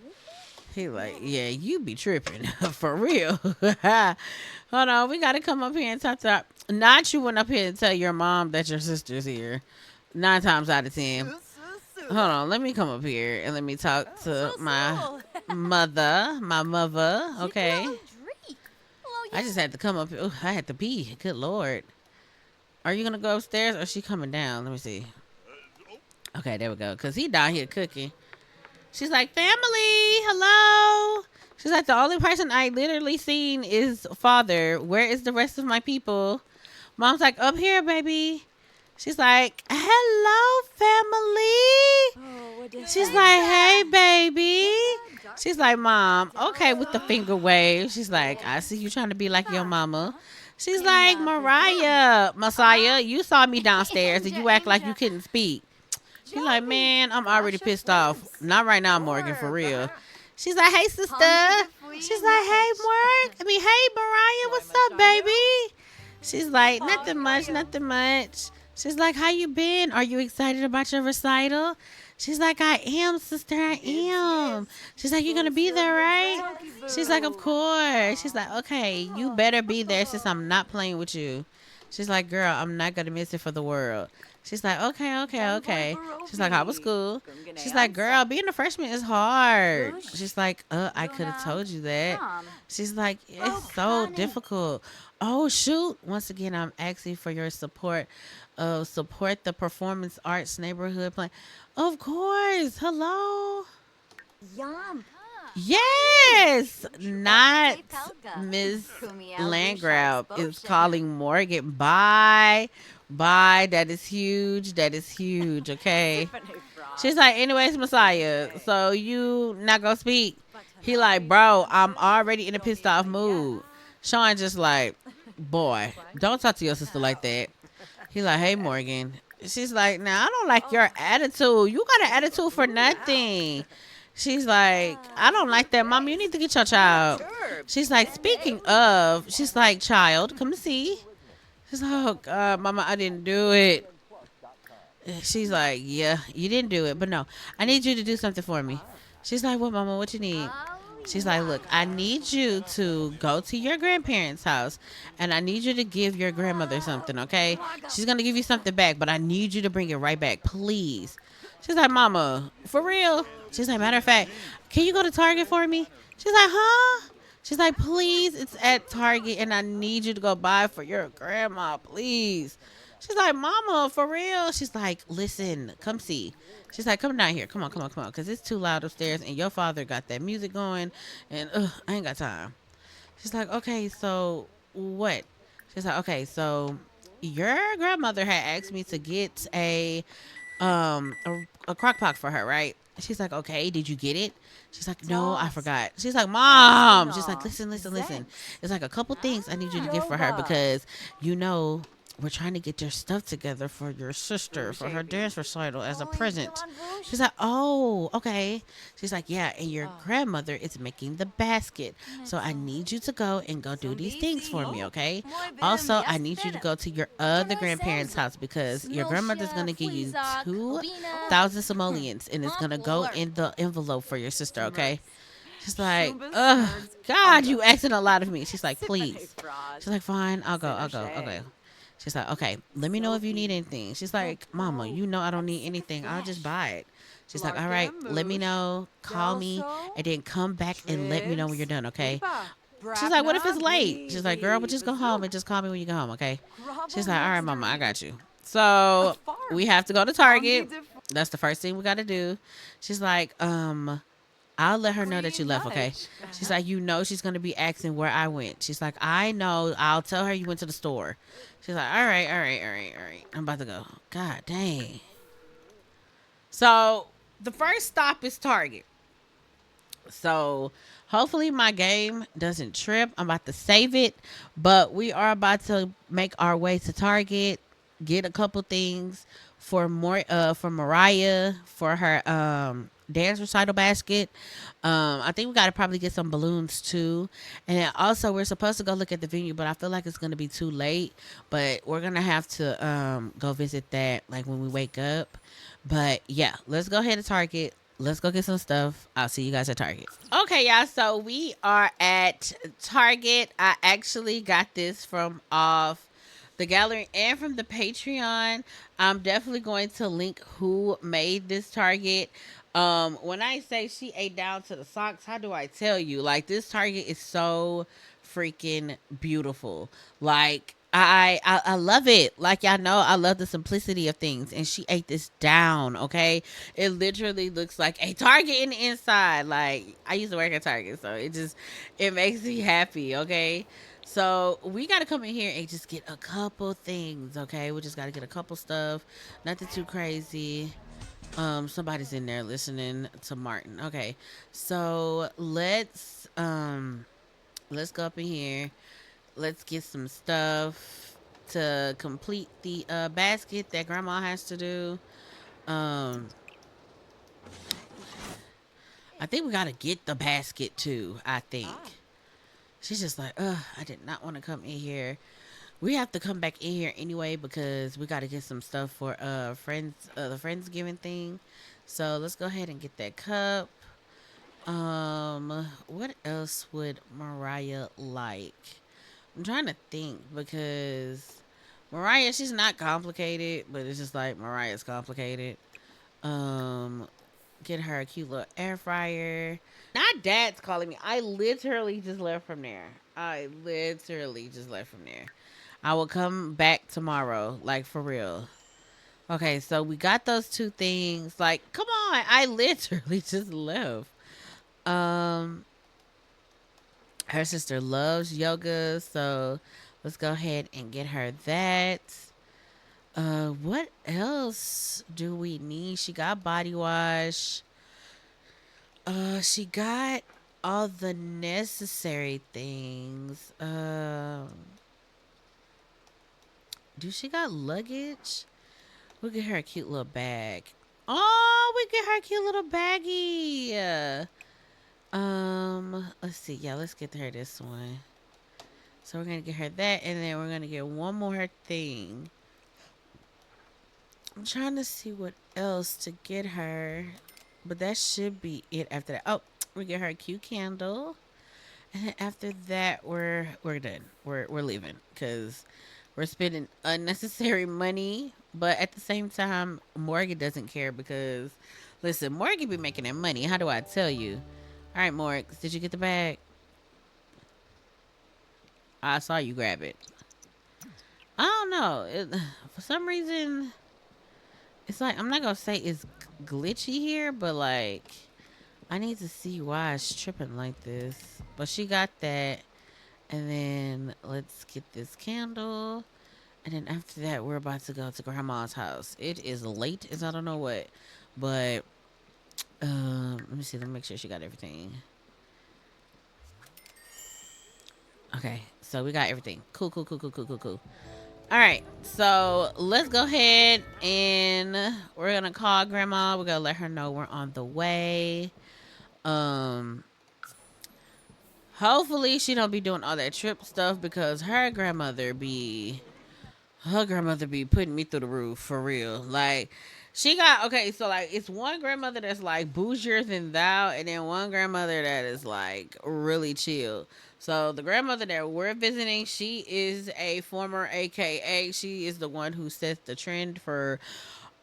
He like, yeah, you be tripping. For real. Hold on, we gotta come up here and talk to her. Not you went up here and tell your mom that your sister's here. 9 times out of 10. Hold on, let me come up here and let me talk to my mother. Okay. I just had to come up here. Ooh, I had to pee. Good Lord. Are you going to go upstairs or is she coming down? Let me see. Okay, there we go. Because he down here cooking. She's like, family, hello. She's like, the only person I literally seen is father. Where is the rest of my people? Mom's like, up here, baby. She's like, hello, family. She's like, hey, baby. She's like, Mom, okay, with the finger wave. She's like, I see you trying to be like your mama. She's like, Messiah, you saw me downstairs and you act like you couldn't speak. She's like, man, I'm already pissed off. Not right now, Morgan, for real. She's like, hey, sister. She's like, hey, hey, Mariah, what's up, baby? She's like, nothing much. She's like, how you been? Are you excited about your recital? She's like, I am, sister, I am. She's like, you're going to be there, right? She's like, of course. She's like, okay, you better be there since I'm not playing with you. She's like, girl, I'm not going to miss it for the world. She's like, okay. She's like, how was school? She's like, girl, being a freshman is hard. She's like, I could have told you that. She's like, it's so difficult. Oh, shoot. Once again, I'm asking for your support. Support the performance arts neighborhood plan. Of course. Hello. Yum. Yes. Not Ms. Landgraf is calling Morgan. Bye. That is huge. Okay. She's like, anyways, Messiah, so you not gonna speak? He like, bro, I'm already in a pissed off mood. Sean just like, boy, don't talk to your sister like that. He like, hey, Morgan. She's like, nah, I don't like your attitude. You got an attitude for nothing. She's like, I don't like that, Mom. You need to get your child. She's like, speaking of, she's like, child, come to see. She's like, oh, God, Mama, I didn't do it. She's like, yeah, you didn't do it. But no, I need you to do something for me. She's like, what, Mama, what you need? She's like, look, I need you to go to your grandparents' house, and I need you to give your grandmother something, okay? She's going to give you something back, but I need you to bring it right back, please. She's like, Mama, for real? She's like, matter of fact, can you go to Target for me? She's like, huh? She's like, please, it's at Target, and I need you to go buy for your grandma, please. She's like, Mama, for real? She's like, listen, come see. She's like, come down here. Come on, because it's too loud upstairs, and your father got that music going, and I ain't got time. She's like, okay, so what? She's like, okay, so your grandmother had asked me to get a crock pot for her, right? She's like, okay, did you get it? She's like, no, I forgot. She's like, Mom. She's like, listen. It's like a couple things I need you to get for her because, we're trying to get your stuff together for your sister for her dance recital as a present. She's like, oh, okay. She's like, yeah, and your grandmother is making the basket. So I need you to go and go do these things for me, okay? Also, I need you to go to your other grandparents' house because your grandmother's going to give you 2,000 simoleons and it's going to go in the envelope for your sister, okay? She's like, ugh, God, you asking a lot of me. She's like, please. She's like, fine, I'll go. Okay. She's like, okay, let me know if you need anything. She's like, Mama, you know I don't need anything. I'll just buy it. She's like, all right, let me know, call me, and then come back and let me know when you're done, okay? She's like, what if it's late? She's like, girl, but just go home and just call me when you go home, okay? She's like, all right, Mama, I got you. So we have to go to Target. That's the first thing we got to do. She's like, I'll let her know that you left, okay? She's like, you know she's going to be asking where I went. She's like, I know. I'll tell her you went to the store. She's like, all right. I'm about to go. God dang. So the first stop is Target. So hopefully my game doesn't trip. I'm about to save it. But we are about to make our way to Target, get a couple things for Mariah for her dance recital basket. I think we gotta probably get some balloons too. And then also we're supposed to go look at the venue, but I feel like it's gonna be too late. But we're gonna have to go visit that like when we wake up. But yeah, let's go ahead to Target. Let's go get some stuff. I'll see you guys at Target. Okay, y'all. So we are at Target. I actually got this from off the gallery and from the Patreon. I'm definitely going to link who made this Target. When I say she ate down to the socks, how do I tell you? Like, this Target is so freaking beautiful. Like, I love it. Like, y'all know I love the simplicity of things, and she ate this down. Okay, it literally looks like a Target in the inside. Like, I used to work at Target, so it makes me happy. Okay, so we gotta come in here and just get a couple things. Okay, we just gotta get a couple stuff, nothing too crazy. Somebody's in there listening to Martin. Okay, so let's go up in here. Let's get some stuff to complete the basket that grandma has to do. Um, I think we gotta get the basket too. I think she's just like, I did not want to come in here. We have to come back in here anyway because we gotta get some stuff for the Friendsgiving thing. So let's go ahead and get that cup. What else would Mariah like? I'm trying to think because Mariah, she's not complicated, but it's just like Mariah's complicated. Um, get her a cute little air fryer. Not Dad's calling me. I literally just left from there. I will come back tomorrow, like for real. Okay, so we got those two things. Like, come on, I literally just left. Um, her sister loves yoga, so let's go ahead and get her that. What else do we need? She got body wash. She got all the necessary things. Do she got luggage? We'll get her a cute little bag. Oh, we get her a cute little baggie. Let's see. Yeah, let's get her this one. So we're gonna get her that, and then we're gonna get one more thing. I'm trying to see what else to get her, but that should be it after that. Oh, we get her a cute candle, and then after that, we're done. We're leaving because we're spending unnecessary money, but at the same time, Morgan doesn't care because, listen, Morgan be making that money. How do I tell you? All right, Morgan, did you get the bag? I saw you grab it. I don't know. For some reason, it's like, I'm not going to say it's glitchy here, but like, I need to see why it's tripping like this. But she got that. And then let's get this candle. And then after that, we're about to go to grandma's house. It is late as I don't know what. But let me see. Let me make sure she got everything. Okay, so we got everything. Cool. All All right, so let's go ahead and we're gonna call grandma. We're gonna let her know we're on the way. Um, Hopefully she don't be doing all that trip stuff because her grandmother be putting me through the roof for real. Like she got okay, so like it's one grandmother that's like bougier than thou, and then one grandmother that is like really chill. So the grandmother that we're visiting, she is a former AKA. She is the one who sets the trend for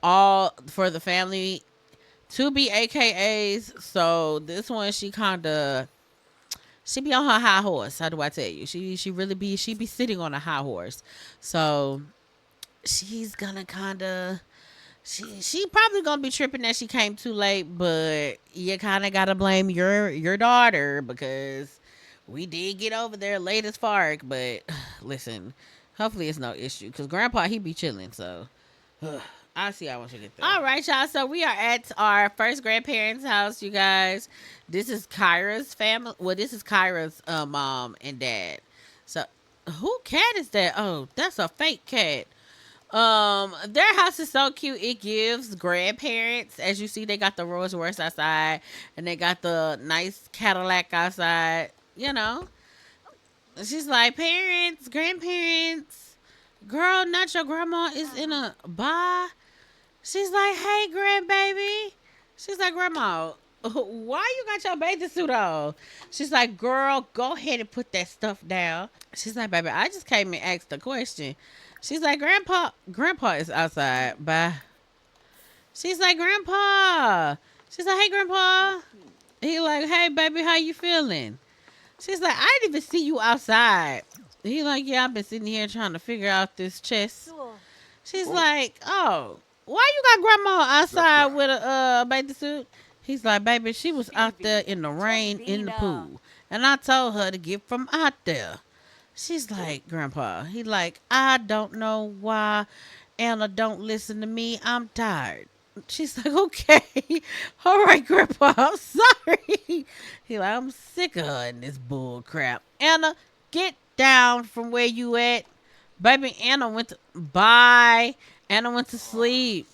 the family to be AKAs. So this one she be on her high horse. How do I tell you? She be sitting on a high horse. So she's gonna kinda she probably gonna be tripping that she came too late, but you kinda gotta blame your daughter because we did get over there late as fark. But listen, hopefully it's no issue because Grandpa he be chilling. So I'll see y'all once you get there. All right, y'all. So we are at our first grandparents' house, you guys. This is Kyra's family. Well, this is Kyra's mom and dad. So who cat is that? Oh, that's a fake cat. Their house is so cute. It gives grandparents. As you see, they got the Rolls Royce outside, and they got the nice Cadillac outside. You know, she's like parents, grandparents. Girl, not your grandma is in a bar. She's like, hey, grandbaby. She's like, grandma, why you got your bathing suit on? She's like, girl, go ahead and put that stuff down. She's like, baby, I just came and asked a question. She's like, grandpa is outside. Bye. She's like, grandpa. She's like, hey, grandpa. He like, hey, baby, how you feeling? She's like, I didn't even see you outside. He like, yeah, I've been sitting here trying to figure out this chest. She's like, oh, why you got grandma outside with a bathing suit? He's like, baby, she was out there in the rain in the pool. And I told her to get from out there. She's like, grandpa. He like, I don't know why Anna don't listen to me. I'm tired. She's like, okay. All right, grandpa, I'm sorry. He like, I'm sick of her and this bull crap. Anna, get down from where you at. Baby, Anna went to bye. Anna went to sleep.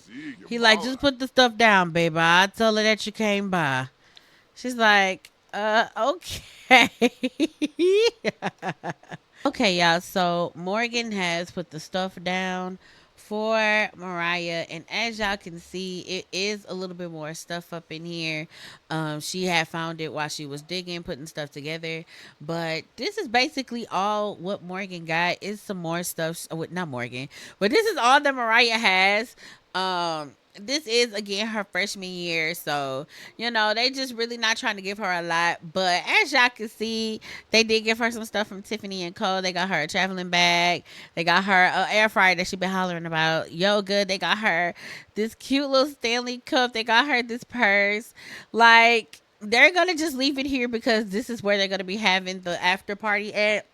He like, just put the stuff down, baby. I tell her that you came by. She's like, okay. Okay, y'all. So Morgan has put the stuff down for Mariah, and as y'all can see, it is a little bit more stuff up in here. She had found it while she was digging, putting stuff together. But this is basically all what Morgan got. Is some more stuff. Not Morgan, but this is all that Mariah has. This is again her freshman year, so they just really not trying to give her a lot. But as y'all can see, they did give her some stuff from Tiffany and Co. They got her a traveling bag. They got her an air fryer that she been hollering about. Yoga. They got her this cute little Stanley cup. They got her this purse. Like, they're gonna just leave it here because this is where they're gonna be having the after party at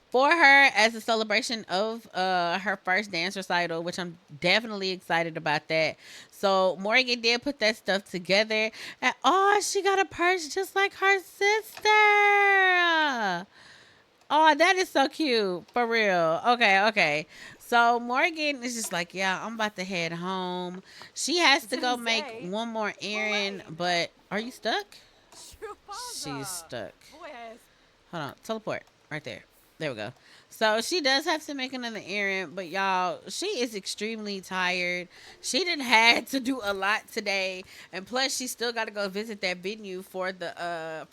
for her as a celebration of her first dance recital, which I'm definitely excited about that. So Morgan did put that stuff together, and oh, she got a purse just like her sister. Oh, that is so cute. For real. Okay. So Morgan is just like, yeah, I'm about to head home. She has to go make one more errand, but are you stuck? She's stuck. Hold on. Teleport. Right there. There we go. So she does have to make another errand, but y'all, she is extremely tired. She didn't had to do a lot today, and plus she still got to go visit that venue for the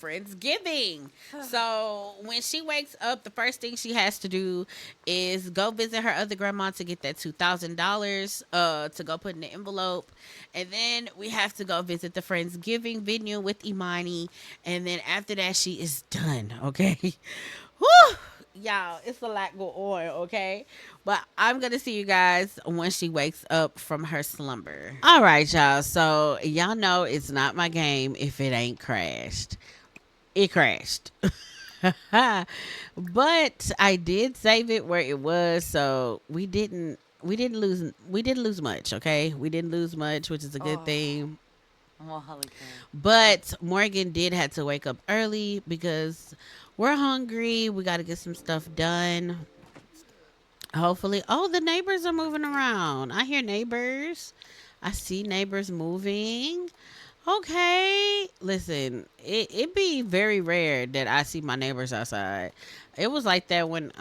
Friendsgiving. So when she wakes up, the first thing she has to do is go visit her other grandma to get that $2,000 to go put in the envelope, and then we have to go visit the Friendsgiving venue with Imani, and then after that she is done. Okay. Whew. Y'all, it's a lot going on, okay? But I'm gonna see you guys when she wakes up from her slumber. All right, y'all. So y'all know it's not my game if it ain't crashed. It crashed. But I did save it where it was, so we didn't lose much, okay? We didn't lose much, which is a good thing. But Morgan did have to wake up early because we're hungry. We got to get some stuff done. Hopefully. Oh, the neighbors are moving around. I hear neighbors. I see neighbors moving. Okay. Listen, it be very rare that I see my neighbors outside. It was like that when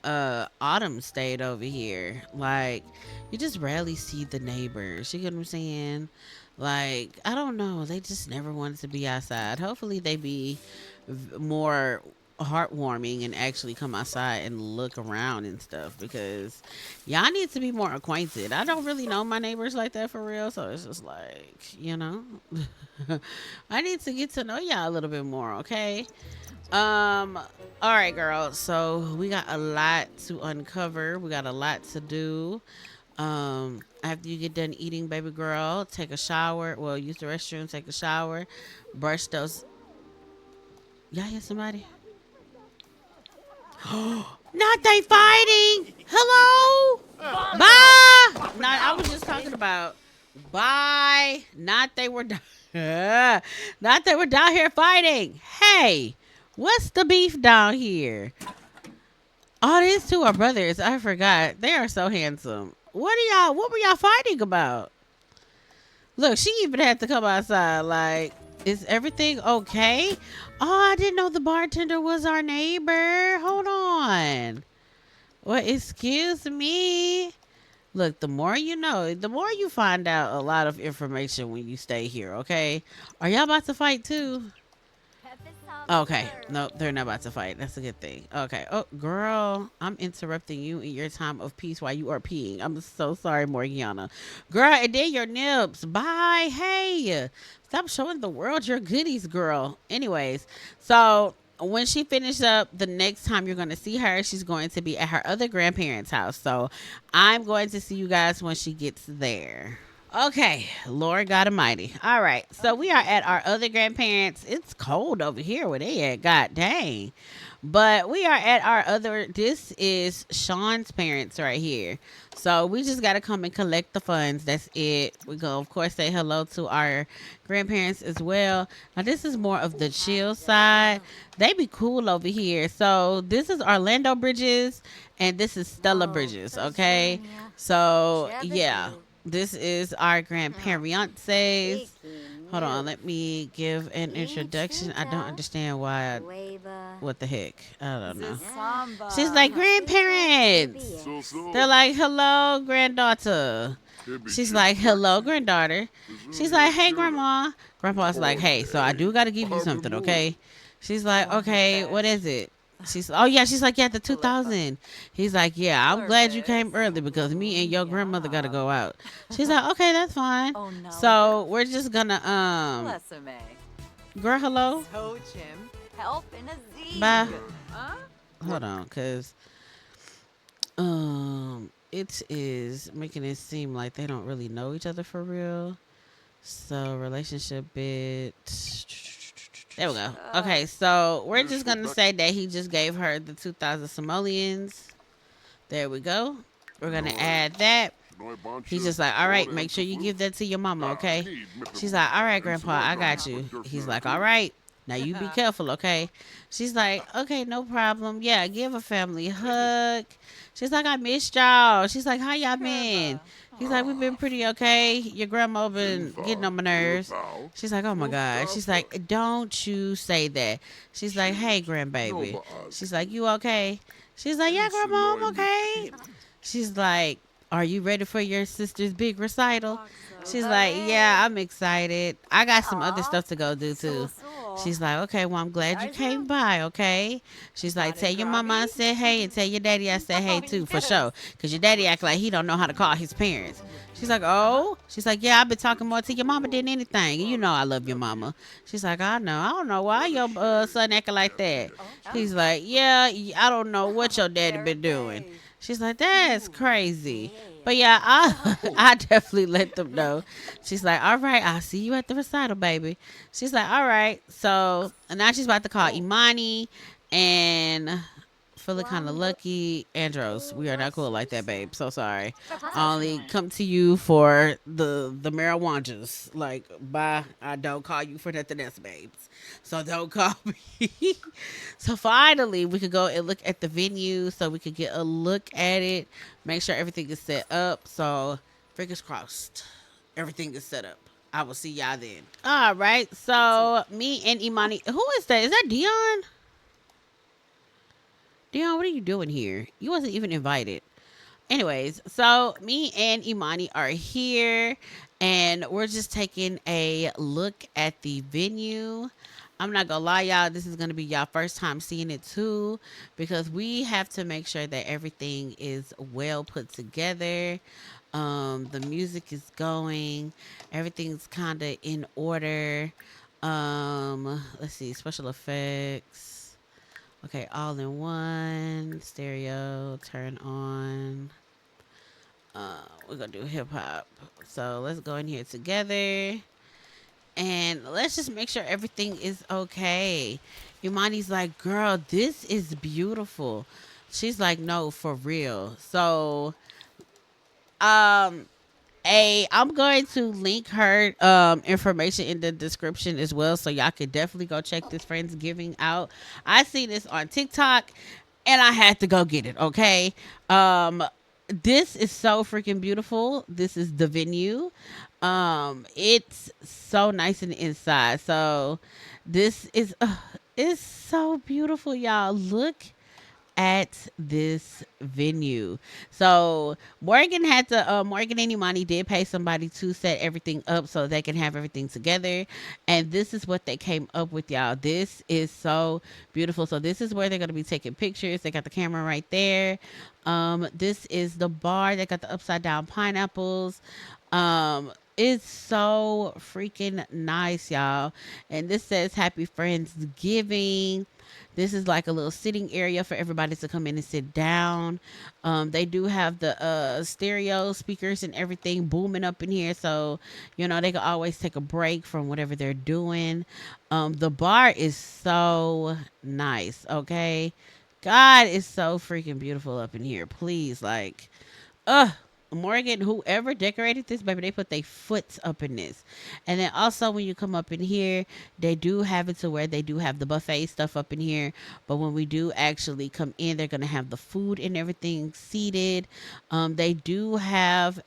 Autumn stayed over here. Like you just rarely see the neighbors. You get what I'm saying? Like I don't know, they just never wanted to be outside. Hopefully they be more heartwarming and actually come outside and look around and stuff because y'all need to be more acquainted. I don't really know my neighbors like that for real, so it's just like, I need to get to know y'all a little bit more, okay? All right, girl. So we got a lot to uncover. We got a lot to do. After you get done eating, baby girl, take a shower. Well, use the restroom, take a shower, brush those. Y'all hear somebody? Not they fighting. Hello. Bye. Not. I was just talking about. Bye. Not they were. Not they were down here fighting. Hey, what's the beef down here? Oh, these two are brothers. I forgot. They are so handsome. What were y'all fighting about? Look, she even had to come outside. Like, is everything okay? Oh, I didn't know the bartender was our neighbor. Hold on. Well, excuse me. Look, the more you know, the more you find out a lot of information when you stay here, okay? Are y'all about to fight too? Okay. No, they're not about to fight. That's a good thing. Okay. Oh, girl, I'm interrupting you in your time of peace while you are peeing. I'm so sorry, Morgiana. Girl, and then your nips. Bye. Hey, stop showing the world your goodies, girl. Anyways, so when she finishes up, the next time you're going to see her, she's going to be at her other grandparents' house. So I'm going to see you guys when she gets there. Okay, Lord God Almighty. All right, so we are at our other grandparents. It's cold over here where they at. God dang. But we are at our other. This is Sean's parents right here. So we just got to come and collect the funds. That's it. We go, of course, say hello to our grandparents as well. Now, this is more of the chill side. They be cool over here. So this is Orlando Bridges, and this is Stella Bridges, okay? So, yeah. This is our grandparents. Hold on, let me give an introduction. I don't understand why. What the heck? I don't know. She's like, grandparents. They're like, hello, granddaughter. She's like, hello, granddaughter. She's like, hey, grandma. Grandpa's like, hey, so I do got to give you something, okay? She's like, okay, what is it? She's like, yeah, the 2000. He's like, yeah, I'm glad you came early because me and your grandmother got to go out. She's like, okay, that's fine. So we're just gonna, girl, hello. Help in a Z. Bye. Hold on, cause, it is making it seem like they don't really know each other for real. So relationship bit. There we go. Okay, so we're just gonna say that he just gave her the 2,000 simoleons. There we go. We're gonna add that. He's just like, all right, make sure you give that to your mama, okay? She's like, all right, grandpa, I got you. He's like, all right, now you be careful, okay? She's like, okay, no problem. Yeah, give a family a hug. She's like, I missed y'all. She's like, how y'all been? He's like, we've been pretty okay. Your grandma been getting on my nerves. She's like, oh my God. She's like, don't you say that. She's like, hey, grandbaby. She's like, you okay? She's like, yeah, grandma, I'm okay. She's like, are you ready for your sister's big recital? She's like, yeah, I'm excited. I got some other stuff to go do too. She's like, okay, well, I'm glad you came by, okay? She's like, tell your mama I said hey, and tell your daddy I said hey too, for sure. Because your daddy act like he don't know how to call his parents. She's like, oh? She's like, yeah, I've been talking more to your mama than anything. You know I love your mama. She's like, I know. I don't know why your son acting like that. He's like, yeah, I don't know what your daddy been doing. She's like, that's crazy. But yeah, I definitely let them know. She's like, all right, I'll see you at the recital, baby. She's like, all right. So now she's about to call Imani and feeling kind of lucky. Andros, we are not cool like that, babe. So sorry. I only come to you for the marijuanas. Like, bye. I don't call you for nothing else, babes. So don't call me. So finally, we could go and look at the venue so we could get a look at it, make sure everything is set up. So fingers crossed, everything is set up. I will see y'all then. All right. So me and Imani, who is that? Is that Dion? Dion, what are you doing here? You wasn't even invited. Anyways, so me and Imani are here and we're just taking a look at the venue. I'm not gonna lie, y'all, this is gonna be y'all first time seeing it too, because we have to make sure that everything is well put together. The music is going, everything's kinda in order. Let's see, special effects. Okay, all in one, stereo, turn on. We're gonna do hip hop. So let's go in here together and let's just make sure everything is okay. Imani's like, girl, this is beautiful. She's like, no, for real. So, um, I'm going to link her information in the description as well, so y'all can definitely go check this Friendsgiving out. I see this on TikTok and I had to go get it, okay? This is so freaking beautiful. This is the venue. It's so nice in the inside. So this is it's so beautiful, y'all. Look at this venue. So Morgan and Imani did pay somebody to set everything up so they can have everything together. And this is what they came up with, y'all. This is so beautiful. So this is where they're gonna be taking pictures. They got the camera right there. This is the bar. They got the upside down pineapples. It's so freaking nice, y'all. And this says Happy Friendsgiving. This is like a little sitting area for everybody to come in and sit down. They do have the stereo speakers and everything booming up in here. So, you know, they can always take a break from whatever they're doing. The bar is so nice, okay? God is so freaking beautiful up in here. Please, like, Morgan, whoever decorated this, baby, they put their foot up in this. And then also when you come up in here, they do have it to where they do have the buffet stuff up in here. But when we do actually come in, they're gonna have the food and everything seated. They do have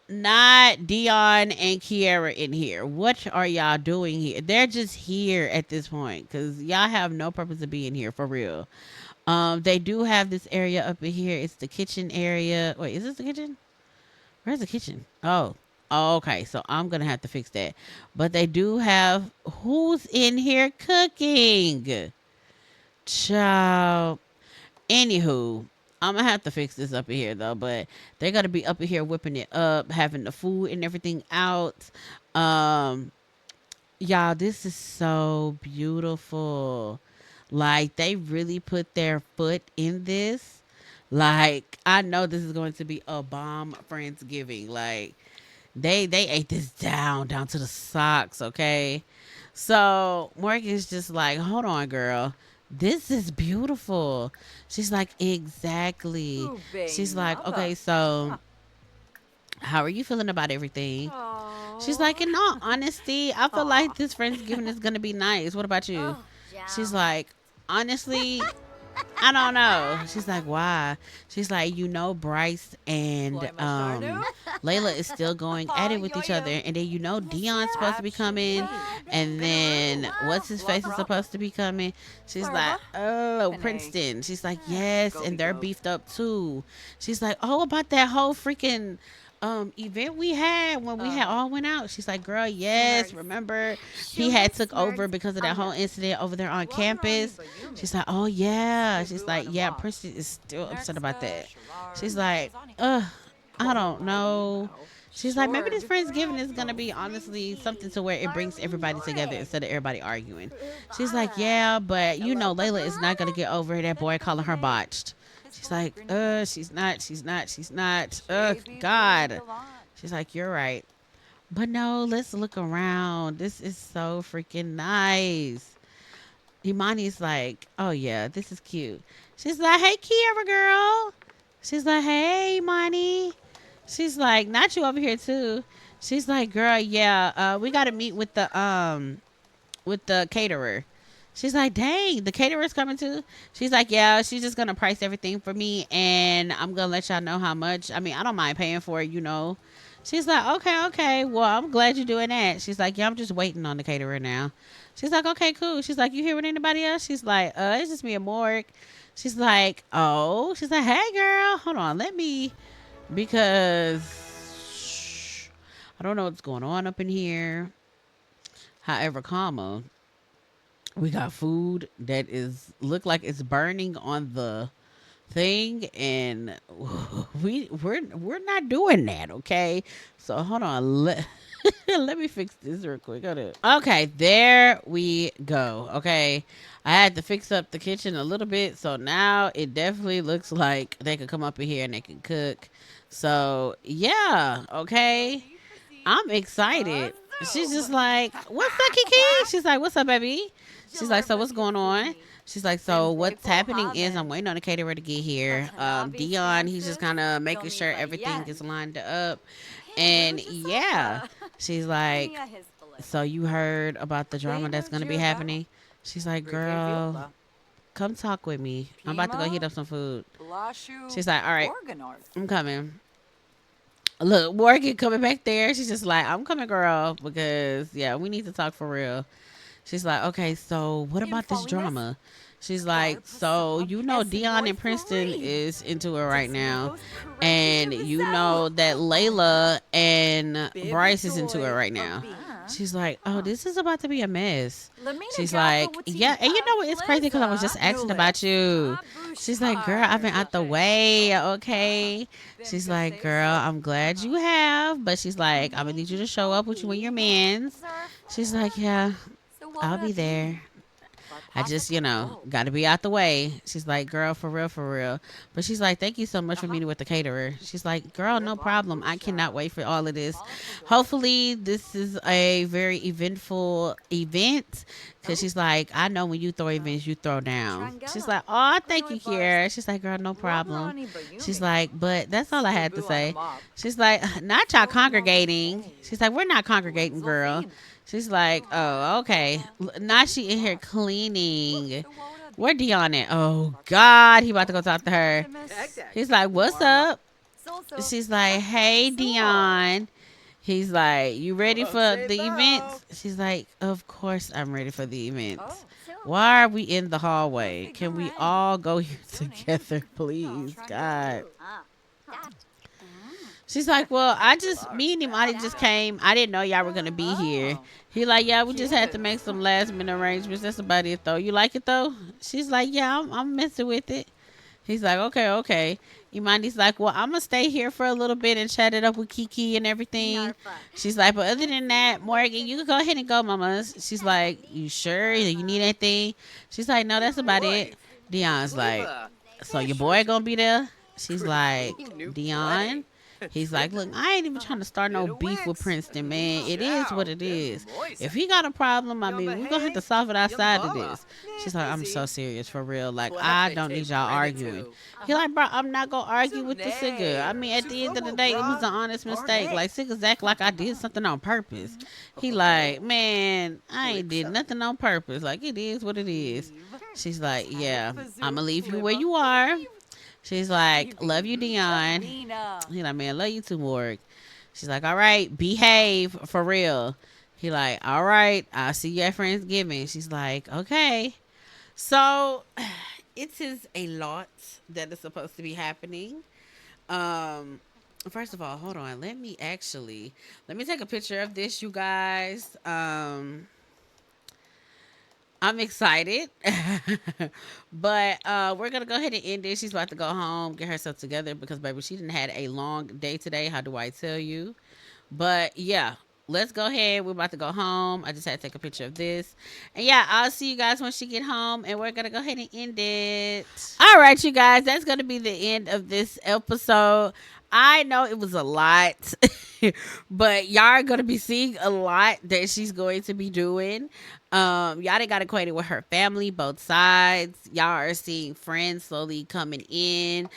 not Dion and Kiara in here. What are y'all doing here? They're just here at this point because y'all have no purpose of being here for real. They do have this area up in here. It's the kitchen area. Wait, is this the kitchen? Where's the kitchen? Oh, okay. So I'm gonna have to fix that. But they do have who's in here cooking? Child. Anywho, I'm gonna have to fix this up in here though. But they're gonna be up in here whipping it up, having the food and everything out. Y'all, this is so beautiful. Like they really put their foot in this. Like I know this is going to be a bomb Friendsgiving. Like they ate this down to the socks, okay? So Morgan's just like, hold on, girl. This is beautiful. She's like, exactly. She's like, okay, so how are you feeling about everything? She's like, in all honesty, I feel like this Friendsgiving is gonna be nice. What about you? She's like, honestly, I don't know. She's like, why? She's like, you know, Bryce and Layla is still going at it with each other. And then, you know, Dion's supposed to be coming. And then what's his face is supposed to be coming. She's like, oh, Princeton. She's like, yes. And they're beefed up too. She's like, oh, about that whole freaking event we had when we had all went out. She's like, girl, yes, remember he had took over because of that whole incident over there on campus. She's like, oh yeah. She's like, yeah, Princeton is still upset about that. She's like, I don't know. She's like, maybe this Friendsgiving is gonna be honestly something to where it brings everybody together instead of everybody arguing. She's like, yeah, but you know Layla is not gonna get over that boy calling her botched. She's like, she's not. God. She's like, you're right. But no, let's look around. This is so freaking nice. Imani's like, oh yeah, this is cute. She's like, hey, Kiara girl. She's like, hey, Imani. She's like, not you over here too. She's like, girl, yeah, we gotta meet with the caterer. She's like, dang, the caterer's coming too. She's like, yeah, she's just gonna price everything for me, and I'm gonna let y'all know how much. I mean, I don't mind paying for it, you know. She's like, okay, okay. Well, I'm glad you're doing that. She's like, yeah, I'm just waiting on the caterer now. She's like, okay, cool. She's like, you here with anybody else? She's like, it's just me and Morg. She's like, oh. She's like, hey, girl, hold on, let me, because I don't know what's going on up in here. However, comma, we got food that is look like it's burning on the thing, and we're not doing that, okay? So hold on, let me fix this real quick. Hold it. Okay, there we go. Okay, I had to fix up the kitchen a little bit, so now it definitely looks like they could come up in here and they can cook. So yeah, okay, I'm excited. She's just like, what's up, Kiki? She's like, what's up, baby? She's like, so what's going on? She's like, so what's happening is I'm waiting on the caterer to get here. Dion, he's just kind of making sure everything is lined up. And yeah, she's like, so you heard about the drama that's going to be happening? She's like, girl, come talk with me. I'm about to go heat up some food. She's like, all right, I'm coming. Look, Morgan coming back there. She's just like, I'm coming, girl, because yeah, we need to talk for real. She's like, okay, so what about this drama? She's like, so you know Dion in Princeton is into it right now, and you know that Layla and Bryce is into it right now. She's like, oh, this is about to be a mess. She's like, yeah, and you know what? It's crazy because I was just asking about you. She's like, girl, I've been out the way, okay? She's like, girl, I'm glad you have, but she's like, I'm gonna need you to show up with you and your mans. She's like, yeah, I'll be there. I just, got to be out the way. She's like, girl, for real, for real. But she's like, thank you so much for meeting with the caterer. She's like, girl, no problem. I cannot wait for all of this. Hopefully, this is a very eventful event. Because she's like, I know when you throw events, you throw down. She's like, oh, thank you, Kiara. She's like, girl, no problem. She's like, but that's all I had to say. She's like, not y'all congregating. She's like, we're not congregating, girl. She's like, oh, okay. Now she in here cleaning. Where Dion at? Oh, God. He about to go talk to her. He's like, what's up? She's like, hey, Dion. He's like, you ready for the event? She's like, of course I'm ready for the event. Why are we in the hallway? Can we all go here together, please? God. She's like, well, me and Imani just came. I didn't know y'all were going to be here. He like, yeah, we just had to make some last minute arrangements. That's about it, though. You like it, though? She's like, yeah, I'm messing with it. He's like, okay. Imani's like, well, I'm going to stay here for a little bit and chat it up with Kiki and everything. She's like, but other than that, Morgan, you can go ahead and go, mamas. She's like, you sure? You need anything? She's like, no, that's about it. Dion's like, so your boy going to be there? She's like, Dion? He's like, look, I ain't even trying to start no beef with Princeton, man. It is what it is. If he got a problem, I mean, we're going to have to solve it outside of this. She's like, I'm so serious, for real. Like, I don't need y'all arguing. He like, bro, I'm not going to argue with the Sigga. I mean, at the end of the day, it was an honest mistake. Like, Sigga's act like I did something on purpose. He like, man, I ain't did nothing on purpose. Like, it is what it is. She's like, yeah, I'm going to leave you where you are. She's like, love you, Dion. He's like, man, love you too, Morg. She's like, all right, behave for real. He like, all right, I'll see you at Friendsgiving. She's like, okay. So it is a lot that is supposed to be happening. First of all, hold on. Let me take a picture of this, you guys. I'm excited, but we're going to go ahead and end it. She's about to go home, get herself together because, baby, she didn't had a long day today. How do I tell you? But, yeah, let's go ahead. We're about to go home. I just had to take a picture of this. And, yeah, I'll see you guys when she get home, and we're going to go ahead and end it. All right, you guys, that's going to be the end of this episode. I know it was a lot, but y'all are going to be seeing a lot that she's going to be doing. Y'all done got acquainted with her family, both sides. Y'all are seeing friends slowly coming in.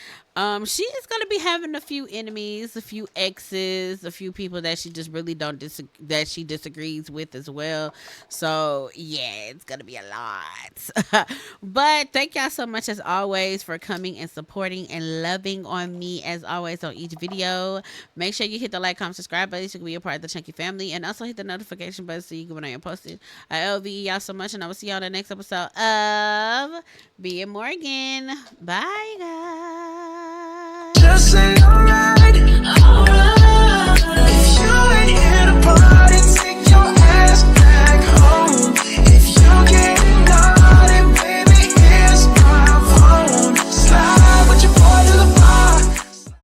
She is gonna be having a few enemies, a few exes, a few people that she just really that she disagrees with as well. So yeah, it's gonna be a lot. But thank y'all so much as always for coming and supporting and loving on me as always on each video. Make sure you hit the like, comment, subscribe button so you can be a part of the Chunky family, and also hit the notification button so you can when I am posted. I love y'all so much, and I will see y'all in the next episode of Being Morgan. Bye, guys. Just say